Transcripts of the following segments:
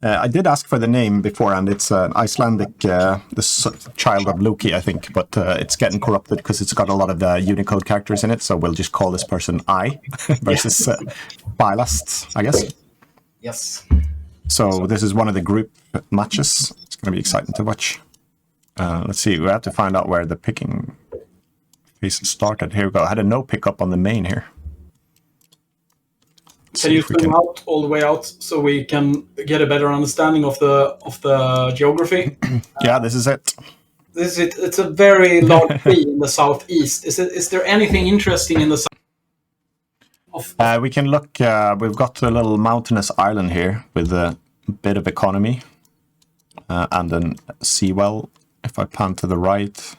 I did ask for the name before, and it's an Icelandic, the child of Loki, I think, but it's getting corrupted because it's got a lot of Unicode characters in it, so we'll just call this person I versus Phylast, I guess. Yes. So this is one of the group matches. It's going to be exciting to watch. Let's see, we have to find out where the picking phase started. Here we go. I had a no pickup on the main here. Can you zoom out all the way out so we can get a better understanding of the geography? Yeah, this is it. This is it. It's a very large tree in the southeast. Is there anything interesting in the south? We can look. We've got a little mountainous island here with a bit of economy and then seawell. If I pan to the right,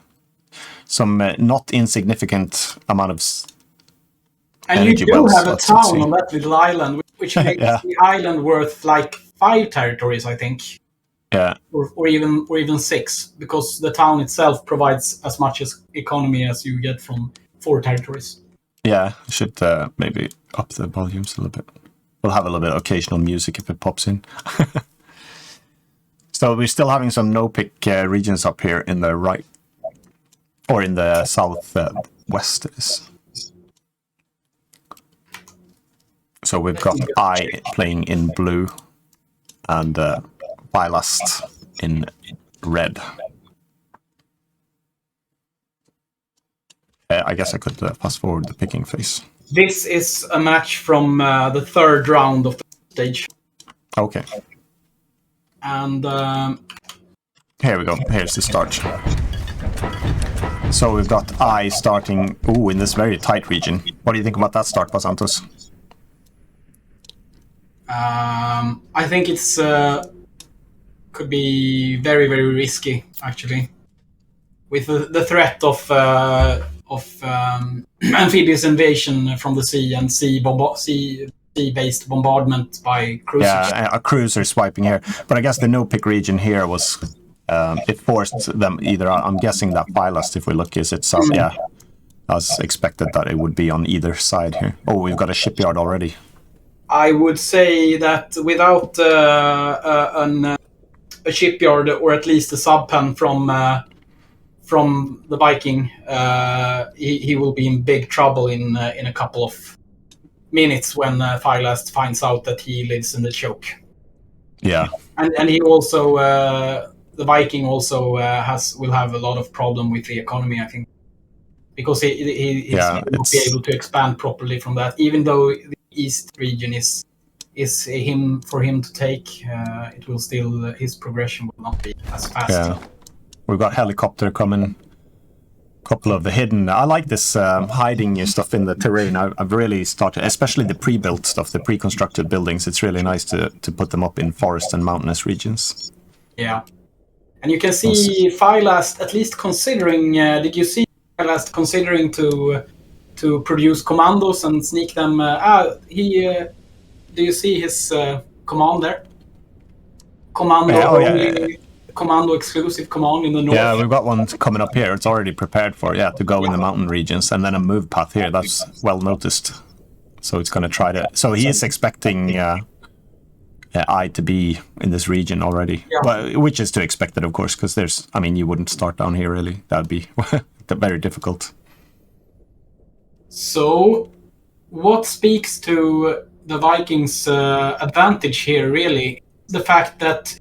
some not insignificant amount of. And you do have a town on that little island, which makes the island worth like 5 territories, I think. Yeah. Or even 6, because the town itself provides as much as economy as you get from 4 territories. Yeah, I should maybe up the volumes a little bit. We'll have a little bit of occasional music if it pops in. So we're still having some no-pick regions up here in the right, or in the southwest. So we've got I playing in blue and Phylast in red. I guess I could fast forward the picking phase. This is a match from the 3rd round of the stage. Okay. And here we go. Here's the start. So we've got I starting in this very tight region. What do you think about that start, Basantos? I think it's could be very, very risky, actually, with the threat of amphibious invasion from the sea and sea-based bombardment by cruisers. Yeah, a cruiser swiping here. But I guess the no-pick region here was it forced them either. I'm guessing that Phylast, if we look, is it south? Yeah, I was expected that it would be on either side here. Oh, we've got a shipyard already. I would say that without a shipyard, or at least a subpen from the Viking, he will be in big trouble in a couple of minutes when Phylast finds out that he lives in the choke. Yeah, and he also the Viking also will have a lot of problem with the economy, I think, because he's not be able to expand properly from that, even though the east region is for him to take. It will still, his progression will not be as fast. Yeah, we've got helicopter coming. Couple of the hidden. I like this hiding your stuff in the terrain. I've really started, especially the pre-built stuff, the pre-constructed buildings. It's really nice to put them up in forest and mountainous regions. Yeah, and you can see Phylast at least considering. Did you see Phylast considering to produce commandos and sneak them? Do you see his command there? Commando. Commando exclusive command in the north. Yeah, we've got one coming up here. It's already prepared for, to go in the mountain regions, and then a move path here. That's well noticed. So it's going to try to. So he is expecting I to be in this region already, which is to expect it, of course, because there's. I mean, you wouldn't start down here really. That'd be very difficult. So, what speaks to the Vikings' advantage here, really? The fact that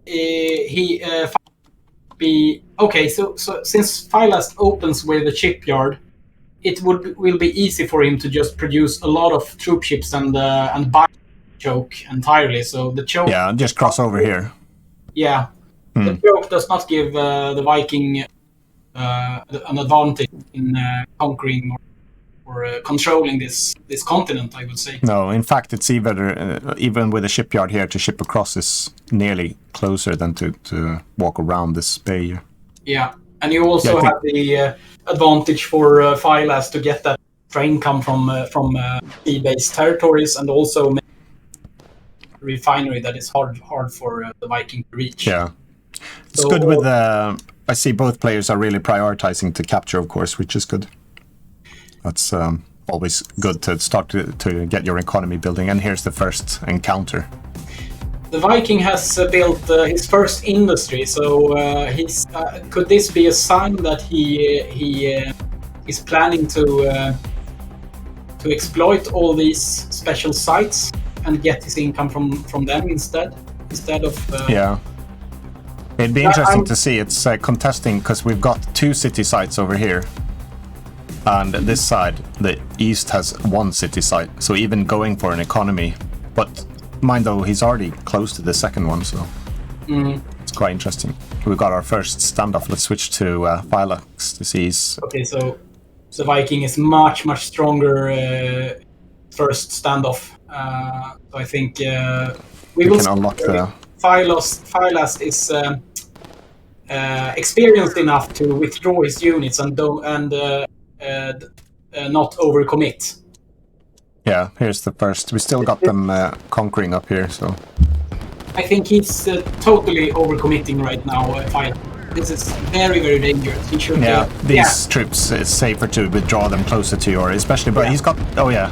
so since Phylast opens with a shipyard, it will be easy for him to just produce a lot of troop ships and buy choke entirely. So the choke just cross over here. Yeah, the choke does not give the Viking an advantage in conquering or controlling this continent, I would say. No, in fact, it's even with a shipyard here, to ship across is nearly closer than to walk around this bay. Yeah, and you also have the advantage for Phylast to get that train come from sea-based territories, and also a refinery that is hard for the Viking to reach. Yeah, it's good with I see both players are really prioritizing to capture, of course, which is good. That's always good to start to get your economy building. And here's the first encounter. the Viking has built his first industry, so could this be a sign that he is planning to exploit all these special sites and get his income from them instead of yeah. It'd be interesting to see. It's contesting because we've got 2 city sites over here, and this side, the east, has 1 city site. So even going for an economy, but mind though, he's already close to the second one, so it's quite interesting. We've got our first standoff. Let's switch to Philax to see. Okay, so the Viking is much stronger first standoff. So I think we will can unlock the. Phylast is experienced enough to withdraw his units and not overcommit. Yeah, here's the first. We still got them conquering up here, so. I think he's totally overcommitting right now, Phylast. This is very dangerous. He should. These troops, it's safer to withdraw them closer to your, especially. But he's got. Oh yeah,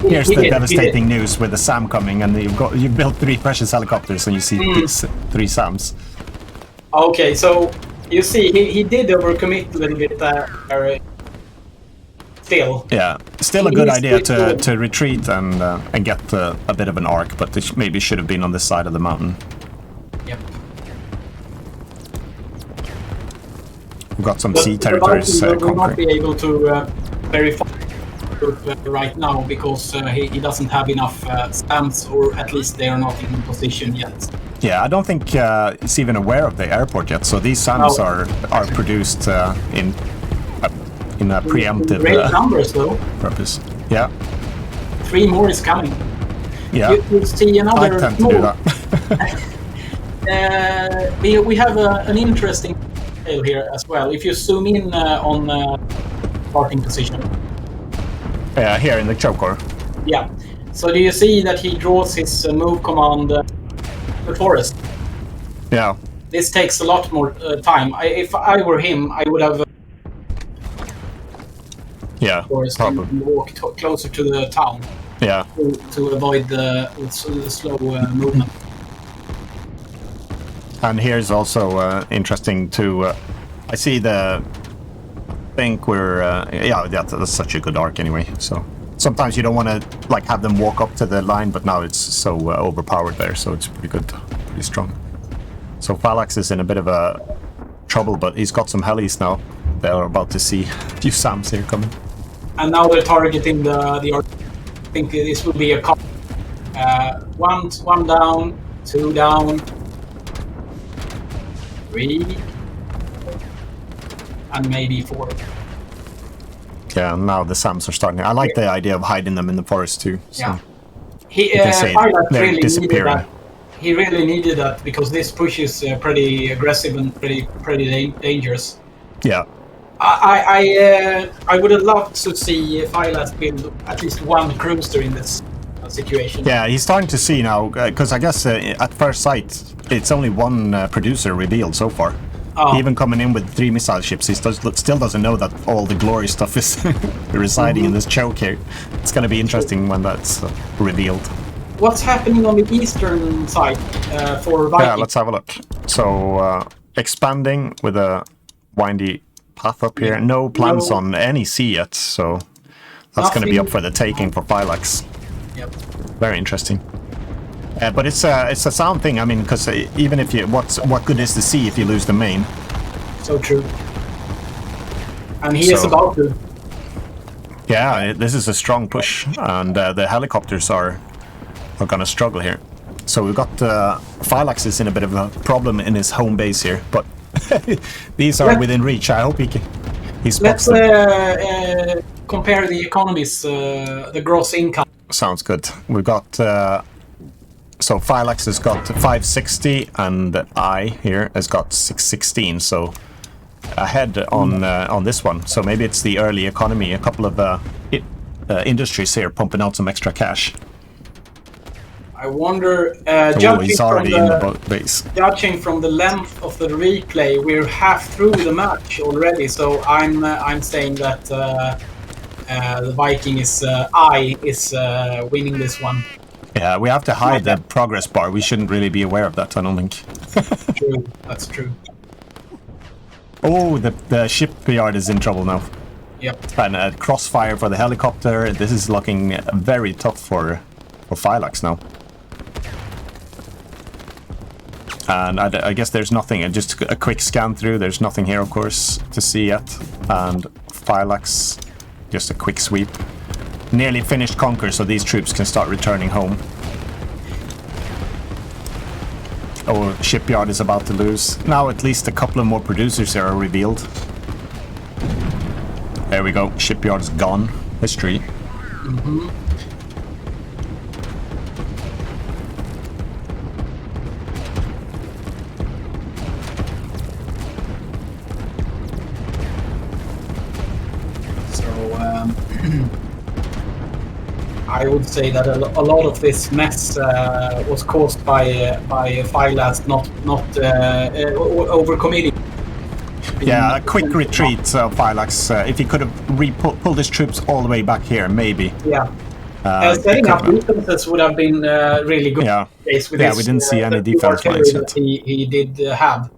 here's the devastating news with the SAM coming, and you've built 3 precious helicopters, and you see these 3 SAMs. Okay, so you see, he did overcommit a little bit there. Still. Yeah, still a good idea to retreat and get a bit of an arc, but it maybe should have been on this side of the mountain. Yep. We've got some sea territories. He will not be able to verify right now because he doesn't have enough stamps, or at least they are not in position yet. Yeah, I don't think he's even aware of the airport yet. So these stamps are produced in a preemptive great numbers though. Purpose. Yeah. 3 more is coming. Yeah. You see another. I tend to do that. We have an interesting detail here as well. If you zoom in on starting position. Yeah, here in the choker. Yeah. So do you see that he draws his move command to the forest? Yeah. This takes a lot more time. If I were him, I would have. Yeah, probably walk closer to the town. Yeah. To avoid the slow movement. And here's also interesting to. I see I think we're. That's such a good arc anyway. So sometimes you don't want to like have them walk up to the line, but now it's so overpowered there, so it's pretty good, pretty strong. So Philax is in a bit of a trouble, but he's got some helis now. They're about to see a few SAMs here coming. And now they're targeting the arc. I think this will be a couple. One down, 2 down, 3, and maybe 4. Yeah, now the SAMs are starting. I like the idea of hiding them in the forest too. So yeah. they're disappearing. He really needed that because this push is pretty aggressive and pretty dangerous. Yeah. I would have loved to see Phylast build at least 1 cruiser in this situation. Yeah, he's starting to see now, because I guess at first sight, it's only 1 producer revealed so far. Oh. Even coming in with 3 missile ships, he still doesn't know that all the glory stuff is residing in this choke here. It's going to be interesting when that's revealed. What's happening on the eastern side for Viking? Yeah, let's have a look. So, expanding with a windy path up here. No plans on any sea yet, so that's going to be up for the taking for Philax. Yep. Very interesting. But it's a sound thing. I mean, because even if you what good is the sea if you lose the main? So true. And he is about to. Yeah, this is a strong push, and the helicopters are going to struggle here. So we've got Philax is in a bit of a problem in his home base here, but. These are within reach. I hope he spots them. Let's compare the economies, the gross income. Sounds good. We've got so Philax has got 560, and I here has got 616. So ahead on this one. So maybe it's the early economy. A couple of industries here pumping out some extra cash. I wonder, he's already in the boat base. Judging from the length of the replay, we're half through the match already. So I'm saying that the Viking is winning this one. Yeah, we have to hide the progress bar. We shouldn't really be aware of that, I don't think. True, that's true. Oh, the shipyard is in trouble now. Yep. And a crossfire for the helicopter. This is looking very tough for Philax now. And I guess there's nothing. Just a quick scan through. There's nothing here, of course, to see yet. And Philax, just a quick sweep. Nearly finished Conquer, so these troops can start returning home. Oh, shipyard is about to lose. Now at least a couple of more producers here are revealed. There we go. Shipyard's gone. History. Mm-hmm. I would say that a lot of this mess was caused by Phylast not overcommitting. Yeah, a quick retreat, Philax. If he could have pulled his troops all the way back here, maybe. Yeah. Setting up defenses would have been really good. Yeah, with we didn't see any defense lines yet. He did have.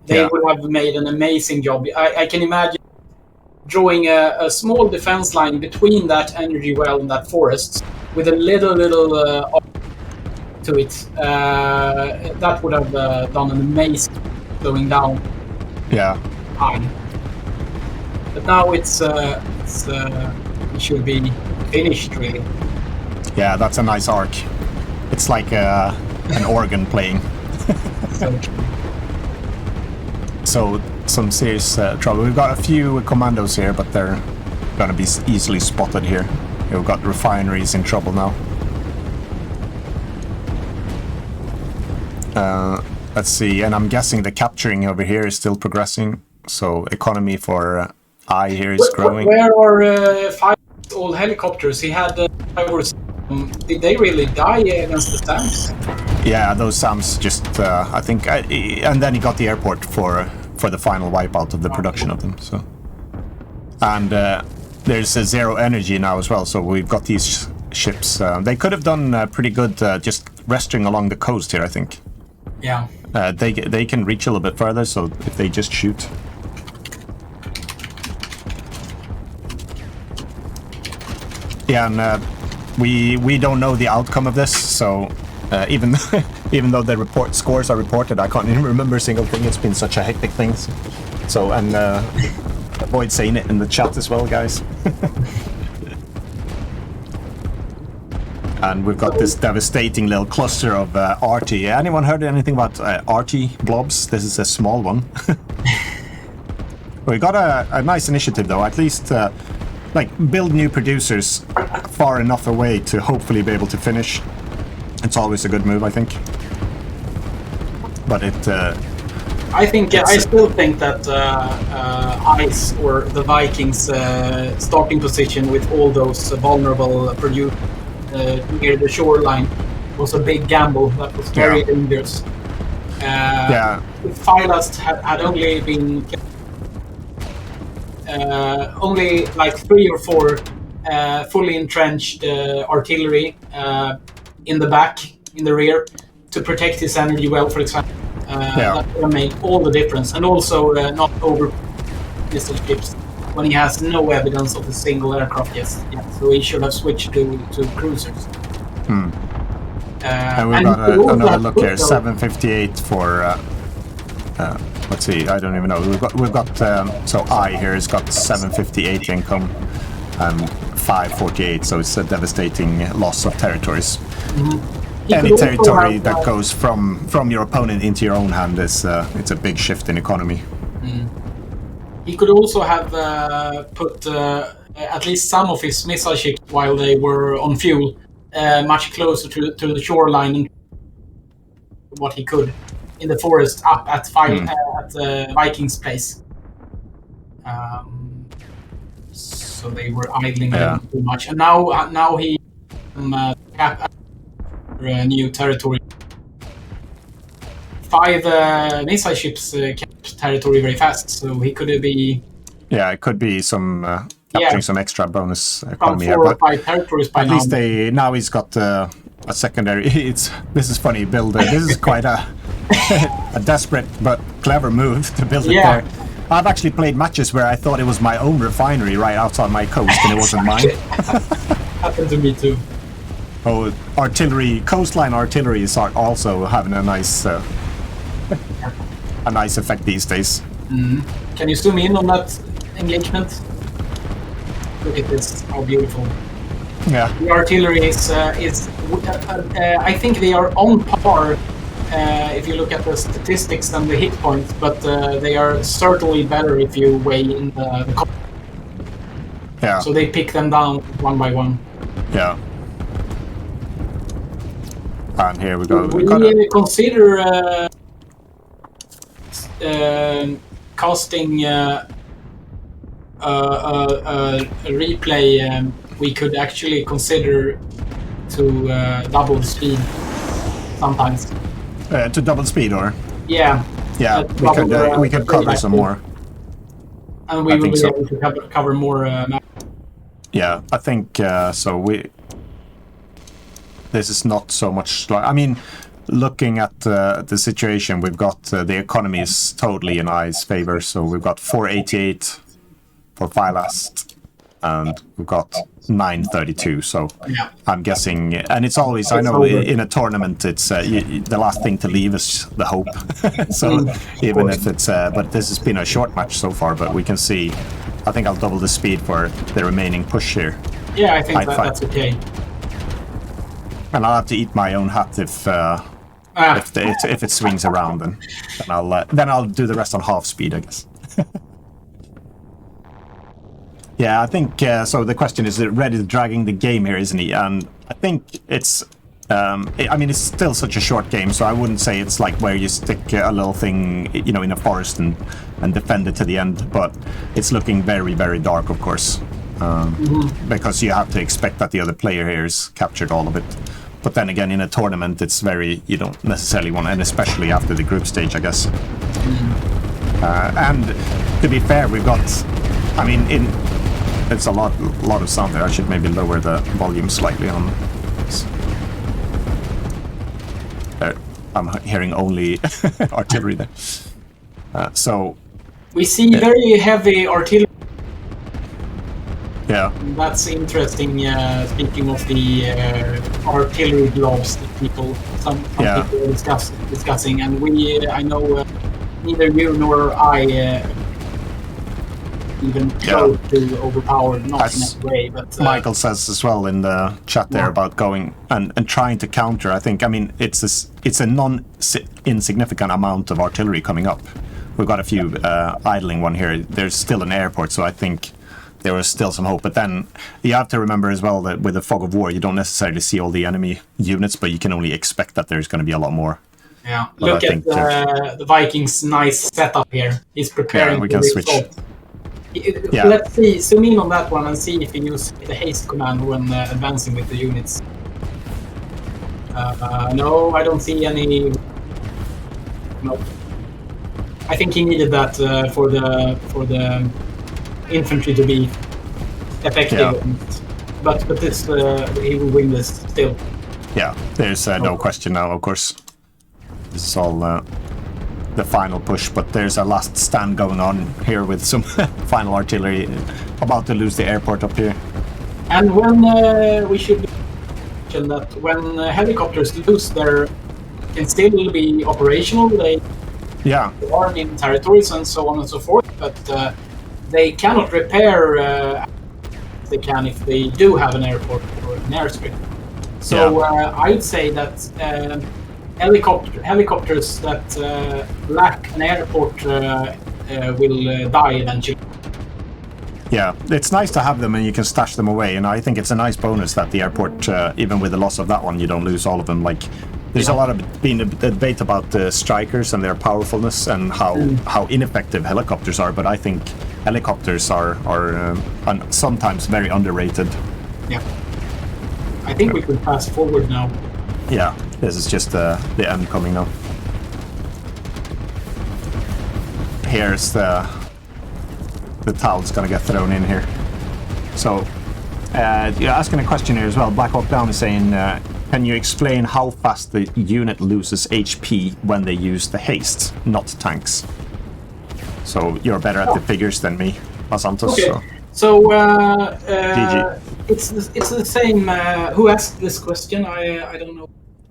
They would have made an amazing job. I can imagine drawing a small defense line between that energy well and that forest with a little to it. That would have done an amazing slowing down. Yeah. Time. But now it should be finished, really. Yeah, that's a nice arc. It's like an organ playing. So some serious trouble. We've got a few commandos here, but they're gonna be easily spotted here. We've got refineries in trouble now. Let's see, and I'm guessing the capturing over here is still progressing. So economy for I here is growing. Where are 5 old helicopters? He had did they really die against the SAMs? Yeah, those SAMs just I think, and then he got the airport for the final wipeout of the production of them. So, and there's a zero energy now as well. So we've got these ships. They could have done pretty good just resting along the coast here, I think. Yeah. They can reach a little bit further. So if they just shoot. Yeah, and we don't know the outcome of this, so even though the scores are reported, I can't even remember a single thing. It's been such a hectic thing. So and avoid saying it in the chat as well, guys. And we've got this devastating little cluster of RT. Anyone heard anything about RT blobs? This is a small one. We got a nice initiative though, at least. Like, build new producers far enough away to hopefully be able to finish. It's always a good move, I think. But it... I still think that ICE, or the Vikings' starting position with all those vulnerable producers near the shoreline was a big gamble. That was very dangerous. If Phylast had only been... only like 3 or 4 fully entrenched artillery in the back, in the rear, to protect his energy well, for example. That would have made all the difference. And also not over missile ships when he has no evidence of a single aircraft yet. So he should have switched to cruisers. And we've got another look here, 758 for... let's see, I don't even know. We've got so I here has got 758 income and 548, so it's a devastating loss of territories. Any territory that goes from your opponent into your own hand is it's a big shift in economy. He could also have put at least some of his missile ships while they were on fuel much closer to the shoreline and what he could in the forest up at Vikings' place. So they were idling them too much, and now he capped new territory. 5 missile ships kept territory very fast, so he could be. Yeah, it could be capturing some extra bonus economy here. 4 or 5 territories by at now. least now he's got a secondary. This is funny build. This is quite a a desperate but clever move to build it there. I've actually played matches where I thought it was my own refinery right outside my coast, and it wasn't mine. Happened to me too. Oh, artillery, coastline artilleries are also having a nice effect these days. Can you zoom in on that engagement? Look at this, how beautiful. Yeah. The artillery is I think they are on par if you look at the statistics and the hit points, but they are certainly better if you weigh in the cost. Yeah. So they pick them down one by one. Yeah. And here we go. We consider casting a replay. We could actually consider to double the speed sometimes. To double speed, or? Yeah. Yeah, we could cover some more. And we will be able to cover more maps. Yeah, I think so. This is not so much like, I mean, looking at the situation, we've got the economy is totally in I's favor. So we've got 488 for Phylast, and we've got 932. So yeah. I'm guessing, and it's always, I know in a tournament, it's the last thing to leave is the hope. So even if it's, but this has been a short match so far, but we can see, I think I'll double the speed for the remaining push here. Yeah, I think that's okay. And I'll have to eat my own hat if it swings around, and then I'll do the rest on half speed, I guess. Yeah, I think so. The question is, Red is dragging the game here, isn't he? And I think it's. I mean, it's still such a short game, so I wouldn't say it's like where you stick a little thing, you know, in a forest and defend it to the end. But it's looking very, very dark, of course, because you have to expect that the other player here has captured all of it. But then again, in a tournament, it's very, you don't necessarily want, and especially after the group stage, I guess. And to be fair, we've got, I mean, it's a lot of sound there. I should maybe lower the volume slightly on this. There, I'm hearing only artillery there. So we see very heavy artillery. Yeah. That's interesting. Speaking of the artillery globes that some people are discussing, and I know neither you nor I even close to overpowered, not in that way. But Michael says as well in the chat there about going and trying to counter. I think, I mean, it's a non-insignificant amount of artillery coming up. We've got a few idling one here. There's still an airport, so I think there was still some hope. But then you have to remember as well that with the fog of war, you don't necessarily see all the enemy units, but you can only expect that there's going to be a lot more. Yeah, but look at the Vikings' nice setup here. He's preparing we can switch. Yeah. Let's see, zoom in on that one and see if he uses the haste command when advancing with the units. No, I don't see any. No, I think he needed that for the infantry to be effective. Yeah. But this he will win this still. Yeah, there's no question now. Of course, this is all. The final push, but there's a last stand going on here with some final artillery about to lose the airport up here. And when we should mention that when helicopters lose their can still be operational, they arm in territories and so on and so forth, but they cannot repair as they can if they do have an airport or an airstrip. So I'd say that helicopters that lack an airport will die eventually. Yeah, it's nice to have them and you can stash them away, and I think it's a nice bonus that the airport, even with the loss of that one, you don't lose all of them. Like, there's a lot of been a debate about the strikers and their powerfulness and how ineffective helicopters are, but I think helicopters are sometimes very underrated. Yeah, I think we could fast forward now. Yeah, this is just the end coming now. Here's the towel's gonna get thrown in here. So, you're asking a question here as well. Black Hawk Down is saying, Can you explain how fast the unit loses HP when they use the haste, not tanks? So you're better at the figures than me, Asantos. Okay. So GG. it's the same. Who asked this question? I don't know.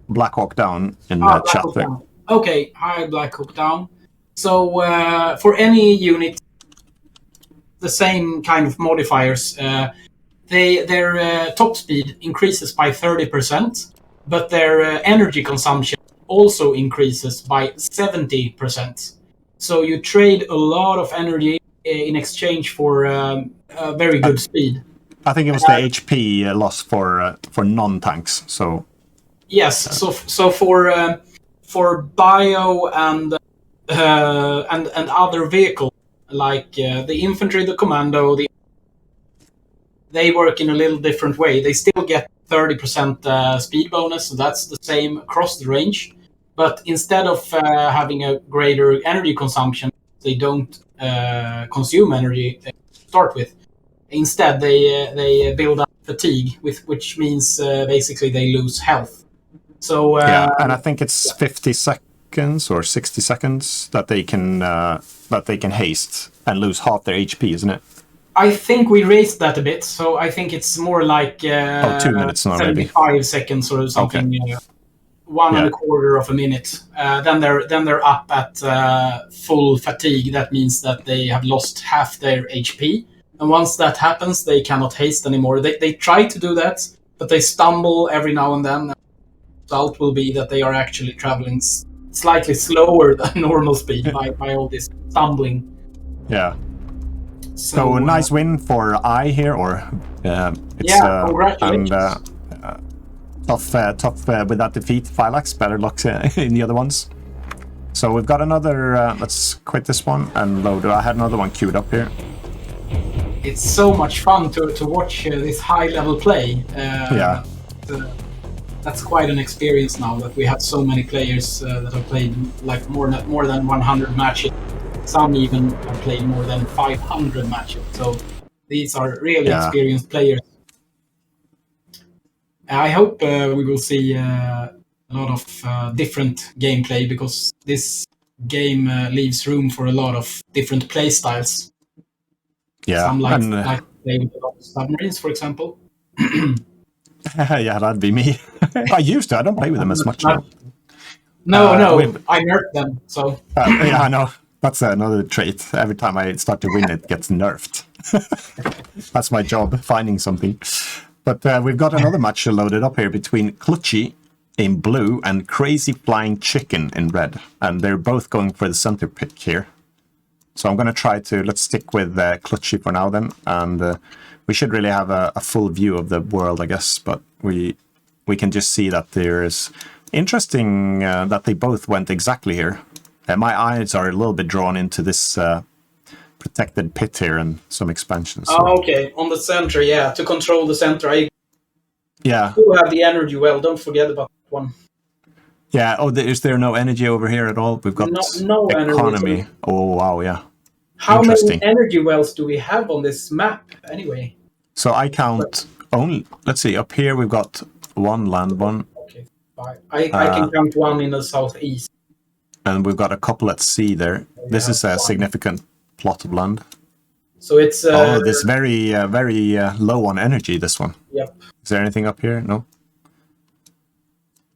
Black Hawk Down in the chat there. Okay, hi Black Hawk Down. So for any unit, the same kind of modifiers. Their top speed increases by 30%, but their energy consumption also increases by 70%. So you trade a lot of energy in exchange for a very good speed. I think it was the HP loss for non-tanks. So yes, so for bio and other vehicles like the infantry, the commando, they work in a little different way. They still get 30% speed bonus, so that's the same across the range. But instead of having a greater energy consumption, they don't consume energy to start with. Instead, they build up fatigue, which means basically they lose health. So and I think it's 50 seconds or 60 seconds that they can haste and lose half their HP, isn't it? I think we raised that a bit, so I think it's more like 2 minutes now, 75 seconds or something. Okay. 1.25 of a minute. Then they're up at full fatigue. That means that they have lost half their HP, and once that happens, they cannot haste anymore. They try to do that, but they stumble every now and then. The result will be that they are actually traveling slightly slower than normal speed by all this stumbling. Yeah. So nice win for I here, or congratulations. And tough with that defeat. Philax, better luck in the other ones. So we've got another. Let's quit this one and load. I had another one queued up here. It's so much fun to watch this high level play. Yeah. That's quite an experience now that we have so many players that have played like more than 100 matches. Some even have played more than 500 matches. So these are really experienced players. I hope we will see a lot of different gameplay, because this game leaves room for a lot of different play styles. Yeah. Some like play with a lot of submarines, for example. Yeah, that'd be me. I used to. I don't play with them as much now. No, I nerfed them. So yeah, I know. That's another trait. Every time I start to win, it gets nerfed. That's my job, finding something. But we've got another match loaded up here between Clutchy in blue and KrazyFlyinChicken in red. And they're both going for the center pick here. So I'm going to try to, let's stick with Clutchy for now then. And we should really have a full view of the world, I guess. But we can just see that there is interesting that they both went exactly here. My eyes are a little bit drawn into this protected pit here and some expansions. So. Oh, okay. On the center, yeah. To control the center, I do have the energy well. Don't forget about that one. Yeah. Oh, is there no energy over here at all? We've got no economy. Energy. Oh, wow, yeah. How many energy wells do we have on this map, anyway? So I count only, let's see, up here we've got one land one. Okay, fine. I can count one in the southeast. And we've got a couple at sea there. This is a significant plot of land. So it's... this very low on energy, this one. Yep. Is there anything up here? No?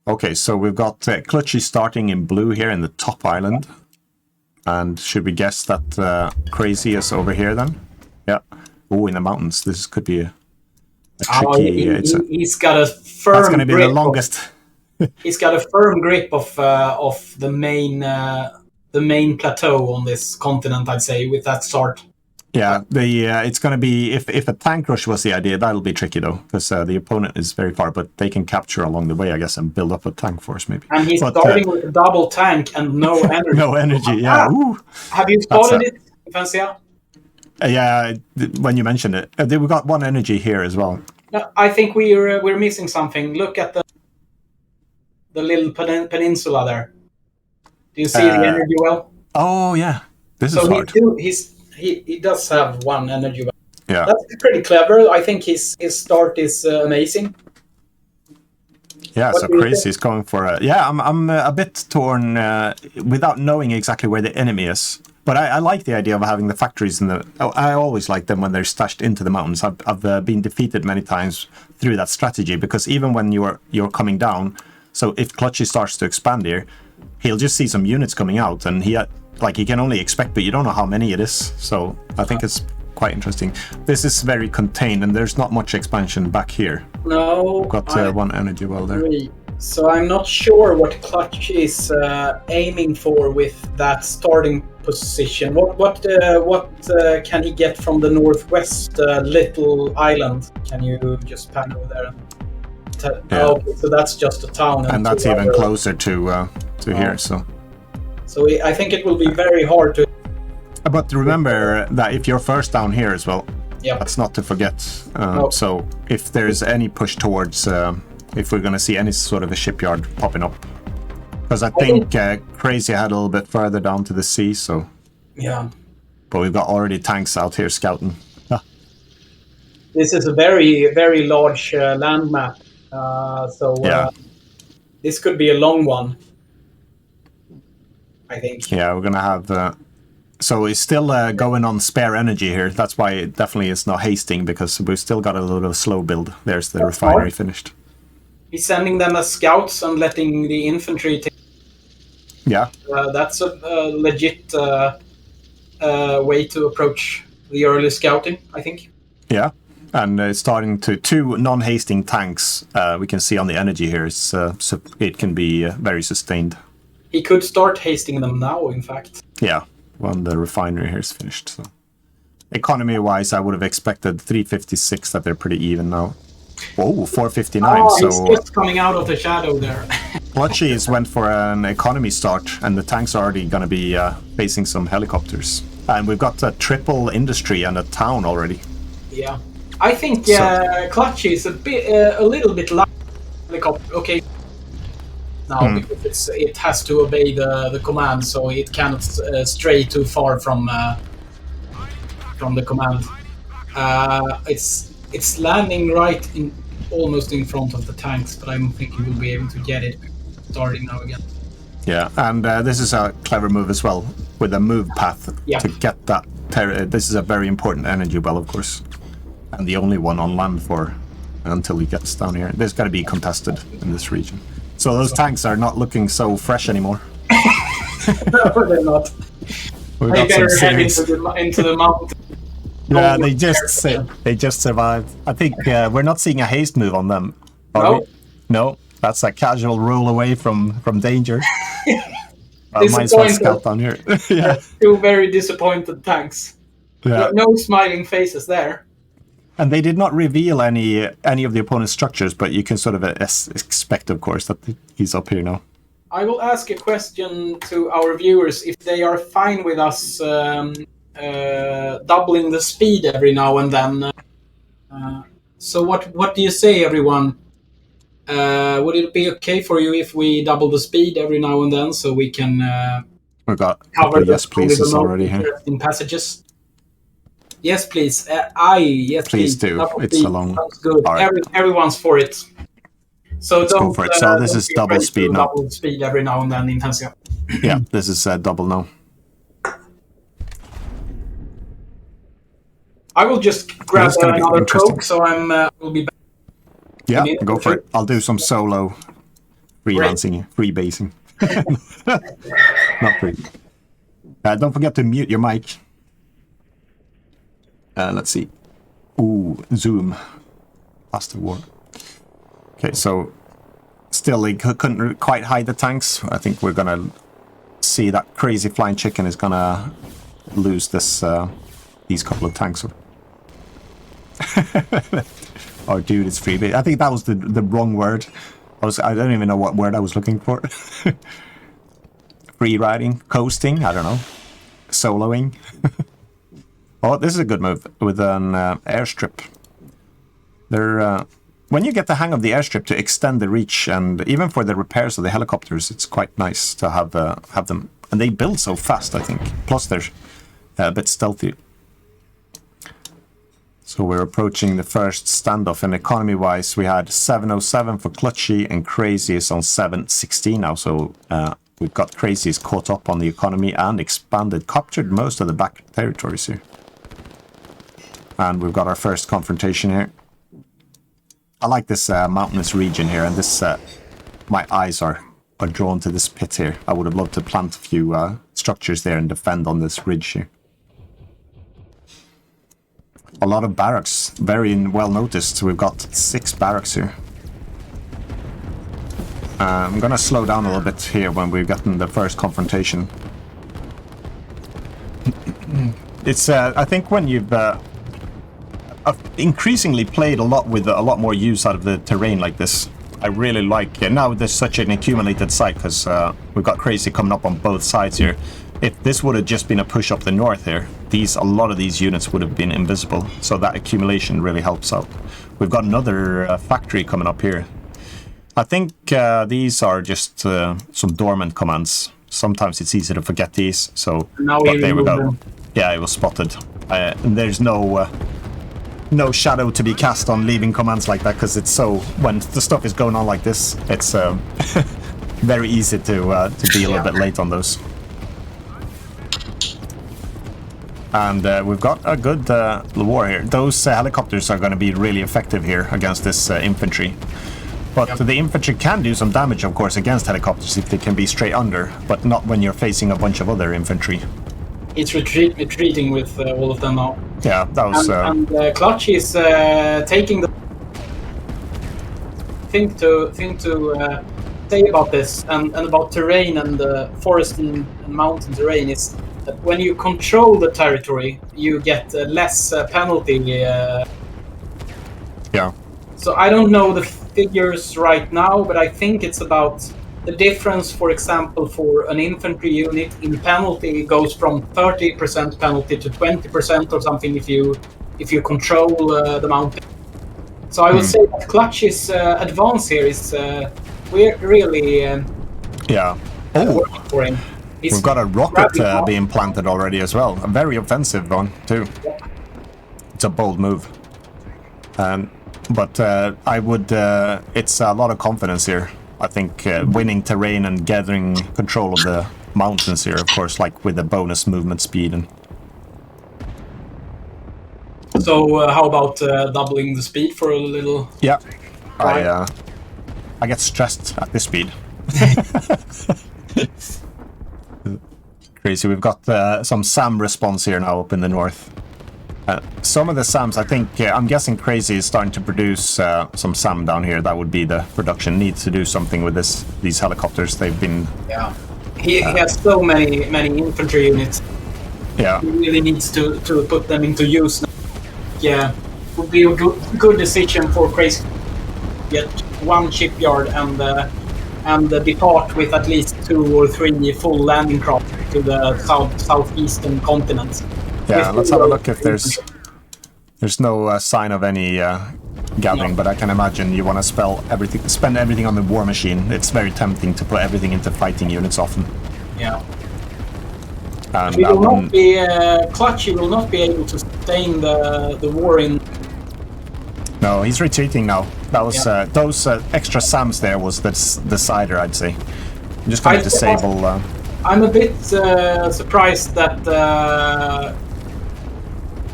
Okay, so we've got Clutchy starting in blue here in the top island. And should we guess that Crazy is over here then? Yeah. Oh, in the mountains. This could be a tricky... he's got a firm That's going to be the longest... He's got a firm grip of the main plateau on this continent, I'd say, with that start. Yeah, it's going to be, if a tank rush was the idea, that'll be tricky though, because the opponent is very far, but they can capture along the way, I guess, and build up a tank force maybe. And he's starting with a double tank and no energy. No energy, yeah. Ooh. Have you spotted it, Fancia? Yeah, when you mentioned it, we've got one energy here as well. No, I think we're missing something. Look at the little peninsula there. Do you see the energy well? Oh yeah, this is hard. He does have one energy well. Yeah, that's pretty clever. I think his start is amazing. Yeah, so Crazy is going for a... Yeah, I'm a bit torn without knowing exactly where the enemy is. But I like the idea of having the factories in the... I always like them when they're stashed into the mountains. I've been defeated many times through that strategy, because even when you're coming down, so if Clutchy starts to expand here, he'll just see some units coming out, and he can only expect, but you don't know how many it is. So I think it's quite interesting. This is very contained, and there's not much expansion back here. No, Got one energy well there. So I'm not sure what Clutchy is aiming for with that starting position. What can he get from the northwest little island? Can you just pan over there? Okay, so that's just a town, and that's even closer to here. So I think it will be very hard to. But remember that if you're first down here as well, yeah, that's not to forget. No. So if there's any push towards, if we're going to see any sort of a shipyard popping up, because I think Crazy had a little bit further down to the sea, so yeah. But we've got already tanks out here scouting. This is a very, very large land map, this could be a long one, I think. Yeah, we're gonna have. So he's still going on spare energy here. That's why it definitely is not hasting, because we've still got a little slow build. There's the refinery finished. He's sending them as scouts and letting the infantry take. Yeah. That's a legit way to approach the early scouting, I think. Yeah, and it's starting to... 2 non-hasting tanks we can see on the energy here. So it can be very sustained. He could start hasting them now, in fact. Yeah. When the refinery here is finished. So, economy-wise, I would have expected 356, that they're pretty even now. Oh, 459. Oh, so he's just coming out of the shadow there. Clutchy went for an economy start, and the tank's are already going to be facing some helicopters. And we've got a triple industry and a town already. Yeah, I think Clutchy is a little bit like helicopter. Okay. Now, because it has to obey the command, so it cannot stray too far from the command. It's landing right almost in front of the tanks, but I don't think you will be able to get it starting now again. Yeah, and this is a clever move as well, with a move path to get that. This is a very important energy well, of course, and the only one on land for until he gets down here. There's got to be contested in this region. So those tanks are not looking so fresh anymore. No, they're not. They better head into the mountain. Yeah, they just survived. I think we're not seeing a haste move on them. No, that's a casual roll away from danger. Might as well scout down here. Yeah. 2 very disappointed tanks. Yeah. No smiling faces there. And they did not reveal any of the opponent's structures, but you can sort of expect, of course, that he's up here now. I will ask a question to our viewers if they are fine with us doubling the speed every now and then. So what do you say, everyone? Would it be okay for you if we double the speed every now and then, so we can We've got cover the yes pleases already here in passages? Yes, please. Yes, please do. It's a long. Sounds good. Right. Everyone's for it. So let's go for it. So this is double speed now. Double speed every now and then in Tensia. Yeah, this is double now. I will just grab another Coke, so we'll be back. Yeah, go for it. I'll do some solo freelancing, freebasing. Not free. Don't forget to mute your mic. Let's see. Ooh, zoom. Faster war. Okay, so still they couldn't quite hide the tanks. I think we're gonna see that KrazyFlyinChicken is gonna lose this these couple of tanks. Oh, dude, it's freebase. I think that was the wrong word. I don't even know what word I was looking for. Free riding, coasting. I don't know. Soloing. Oh, this is a good move with an airstrip. When you get the hang of the airstrip to extend the reach, and even for the repairs of the helicopters, it's quite nice to have them. And they build so fast, I think. Plus, they're a bit stealthy. So we're approaching the first standoff, and economy-wise, we had 707 for Clutchy, and Crazy is on 716 now. So we've got Crazy's caught up on the economy and expanded, captured most of the back territories here. And we've got our first confrontation here. I like this mountainous region here, and this my eyes are drawn to this pit here. I would have loved to plant a few structures there and defend on this ridge here. A lot of barracks, very well noticed. We've got 6 barracks here. I'm gonna slow down a little bit here when we've gotten the first confrontation. It's I think when you've increasingly played a lot with a lot more use out of the terrain like this, I really like now there's such an accumulated site, because we've got Crazy coming up on both sides here. If this would have just been a push up the north here, a lot of these units would have been invisible, so that accumulation really helps out. We've got another factory coming up here. I think these are just some dormant commands. Sometimes it's easy to forget these, so now there we go. Them. Yeah, it was spotted. And there's no shadow to be cast on leaving commands like that, because it's so, when the stuff is going on like this, it's very easy to be a little bit late on those. And we've got a good war here. Those helicopters are going to be really effective here against this infantry. But the infantry can do some damage, of course, against helicopters if they can be straight under, but not when you're facing a bunch of other infantry. It's retreating with all of them now. Yeah, that was... And Clutchy is taking the thing to say about this and about terrain and forest and mountain terrain is that when you control the territory, you get less penalty. Yeah. So I don't know the figures right now, but I think it's about the difference, for example, for an infantry unit in penalty goes from 30% penalty to 20% or something if you control the mountain. So I would say that Clutchy's advance here is really working for him. We've got a rocket being planted already as well. A very offensive one too. Yeah. It's a bold move. But I would. It's a lot of confidence here. I think winning terrain and gathering control of the mountains here, of course, like with the bonus movement speed. And so how about doubling the speed for a little? Yeah, I get stressed at this speed. Crazy. We've got some SAM response here now up in the north. Some of the SAMs, I think, I'm guessing Crazy is starting to produce some SAM down here. That would be the production. Needs to do something with these helicopters. They've been... Yeah. He has so many infantry units. Yeah. He really needs to put them into use now. Yeah. It would be a good decision for Crazy to get one shipyard and depart with at least 2 or 3 full landing craft to the southeastern continent. Yeah, let's have a look if there's no sign of any gathering, but I can imagine you want to spend everything on the war machine. It's very tempting to put everything into fighting units often. Yeah. And Clutchy will not be able to sustain the war in... No, he's retreating now. That was those extra SAMs there was the decider, I'd say. I'm just going to disable... I'm a bit surprised that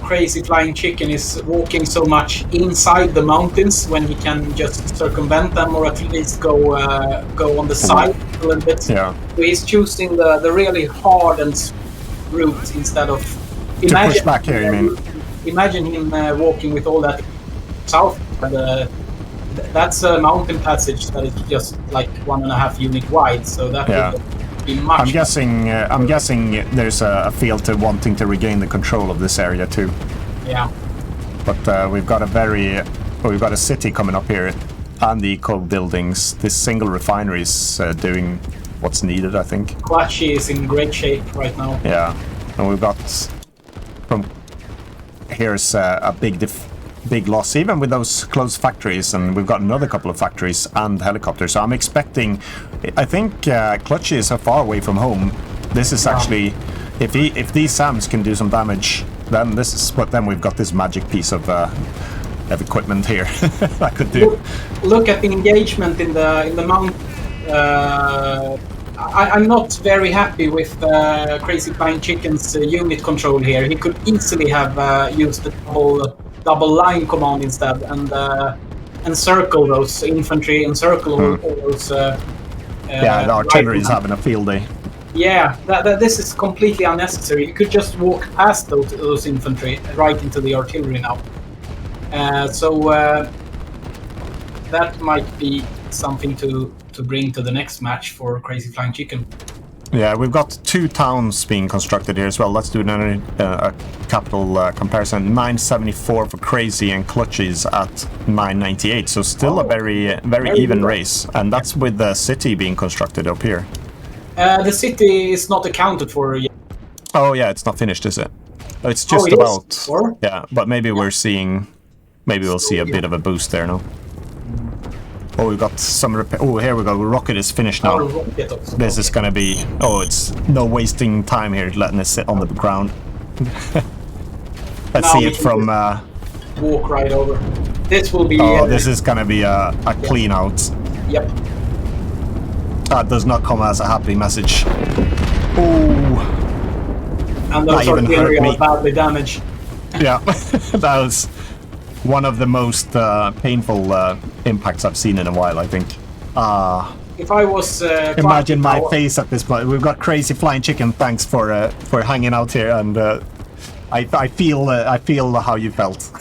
KrazyFlyinChicken is walking so much inside the mountains when he can just circumvent them or at least go on the side a little bit. Yeah. So he's choosing the really hard and route instead of... To push back here, you mean? Imagine him walking with all that south. That's a mountain passage that is just like 1.5 unit wide, so that would be much... I'm guessing there's a feel to wanting to regain the control of this area too. Yeah. But we've got a city coming up here, and the eco buildings. This single refinery is doing what's needed, I think. Clutchy is in great shape right now. Yeah, and we've got here's a big loss, even with those closed factories, and we've got another couple of factories and helicopters. So I'm expecting, I think Clutchy is so far away from home. This is actually, if these SAMs can do some damage then this is what. Then we've got this magic piece of equipment here that could do. Look at the engagement in the mount. I'm not very happy with KrazyFlyinChicken's unit control here. He could easily have used the double line command instead and circle those infantry and circle all those. Yeah, the artillery is having a field day. Yeah, this is completely unnecessary. You could just walk past those infantry right into the artillery now. That might be something to bring to the next match for KrazyFlyinChicken. Yeah, we've got 2 towns being constructed here as well. Let's do another capital comparison. 974 for Crazy and Clutchies at 998. So still a very even race. And that's with the city being constructed up here. The city is not accounted for yet. Oh yeah, it's not finished, is it? It's just about... Or? Yeah, but maybe we're seeing... Maybe we'll see a bit of a boost there now. Oh, we've got some repair. Oh, here we go. Rocket is finished now. This is gonna be... Oh, it's no wasting time here, letting it sit on the ground. Let's see it from... walk right over. This will be... Oh, this is gonna be a clean out. Yep. That does not come as a happy message. Oh. And those artillery are badly damaged. Yeah, that was one of the most painful impacts I've seen in a while, I think. If I was... imagine my face at this point. We've got KrazyFlyinChicken. Thanks for hanging out here, and I feel how you felt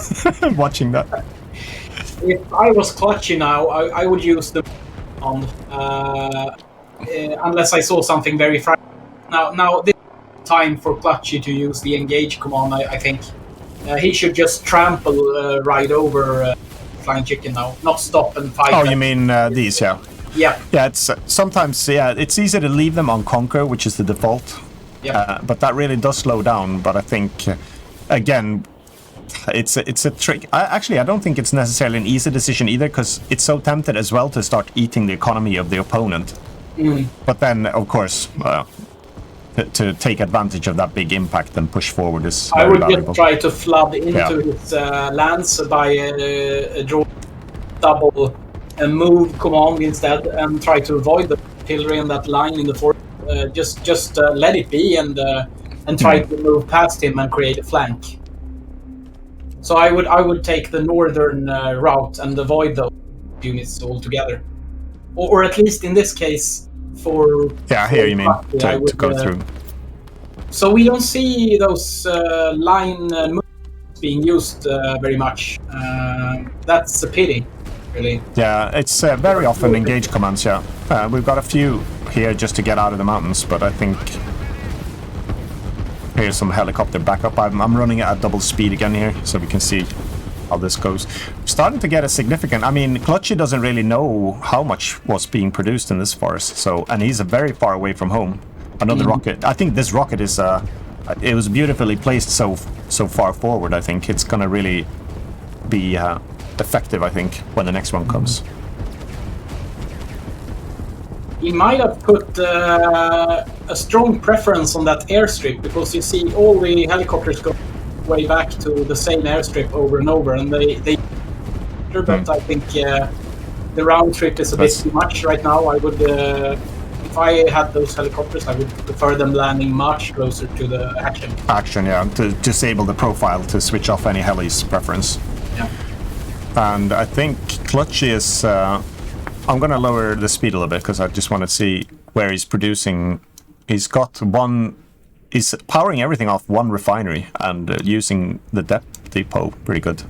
watching that. If I was Clutchy now, I would use the on unless I saw something very fragile. Now this is time for Clutchy to use the engage command. I think he should just trample right over FlyinChicken now, not stop and fight. Oh, you mean these? Yeah. Yeah. Yeah. It's sometimes it's easy to leave them on conquer, which is the default. Yeah. But that really does slow down. But I think again, it's a trick. I don't think it's necessarily an easy decision either, because it's so tempted as well to start eating the economy of the opponent. But then, of course, to take advantage of that big impact and push forward is very valuable. Just try to flood into his lands by draw double move command instead, and try to avoid the artillery and that line in the forest. Just let it be and try to move past him and create a flank. So I would take the northern route and avoid those units altogether, or at least in this case for... Yeah, here you mean to go through. So we don't see those line moves being used very much. That's a pity, really. Yeah, it's very often engage commands. Yeah, we've got a few here just to get out of the mountains, but I think here's some helicopter backup. I'm running at double speed again here, so we can see how this goes. We're starting to get a significant... I mean, Clutchy doesn't really know how much was being produced in this forest, so, and he's very far away from home. Another rocket. I think this rocket is... it was beautifully placed so far forward. I think it's gonna really be effective, I think, when the next one comes. He might have put a strong preference on that airstrip, because you see all the helicopters go way back to the same airstrip over and over, and they but I think the round trip is a bit too much right now. I would, if I had those helicopters, I would prefer them landing much closer to the action. Action, yeah, to disable the profile to switch off any heli's preference. Yeah. And I think Clutchy is... I'm going to lower the speed a little bit, because I just want to see where he's producing. He's got one... He's powering everything off one refinery and using the depot pretty good.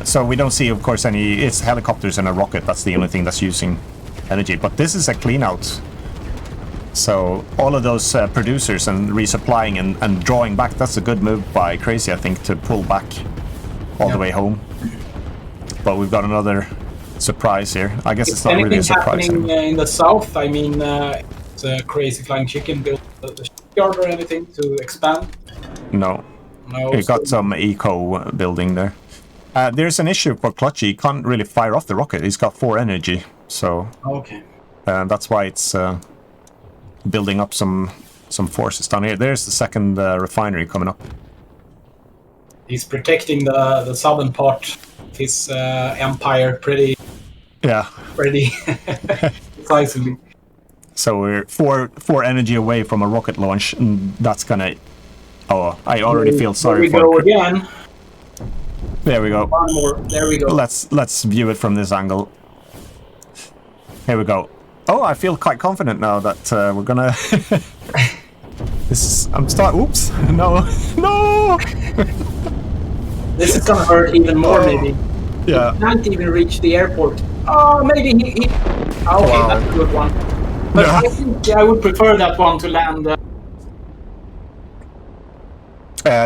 So we don't see, of course, any... It's helicopters and a rocket. That's the only thing that's using energy. But this is a clean out. So all of those producers and resupplying and drawing back, that's a good move by Crazy, I think, to pull back all the way home. But we've got another surprise here. I guess it's not really a surprise. Anything happening in the south? I mean, it's KrazyFlyinChicken built the shipyard or anything to expand? No. He got some eco building there. There's an issue for Clutchy. He can't really fire off the rocket. He's got 4 energy, so... Okay. That's why it's building up some forces down here. There's the second refinery coming up. He's protecting the southern part of his empire pretty decisively. So we're four energy away from a rocket launch, and that's gonna... Oh, I already feel sorry for... There we go again. There we go. One more. There we go. Let's view it from this angle. Here we go. Oh, I feel quite confident now that we're gonna... Oops! No! No! This is gonna hurt even more, maybe. Yeah. He can't even reach the airport. Oh, maybe he... Okay, Wow. that's a good one. But Yeah. I think I would prefer that one to land...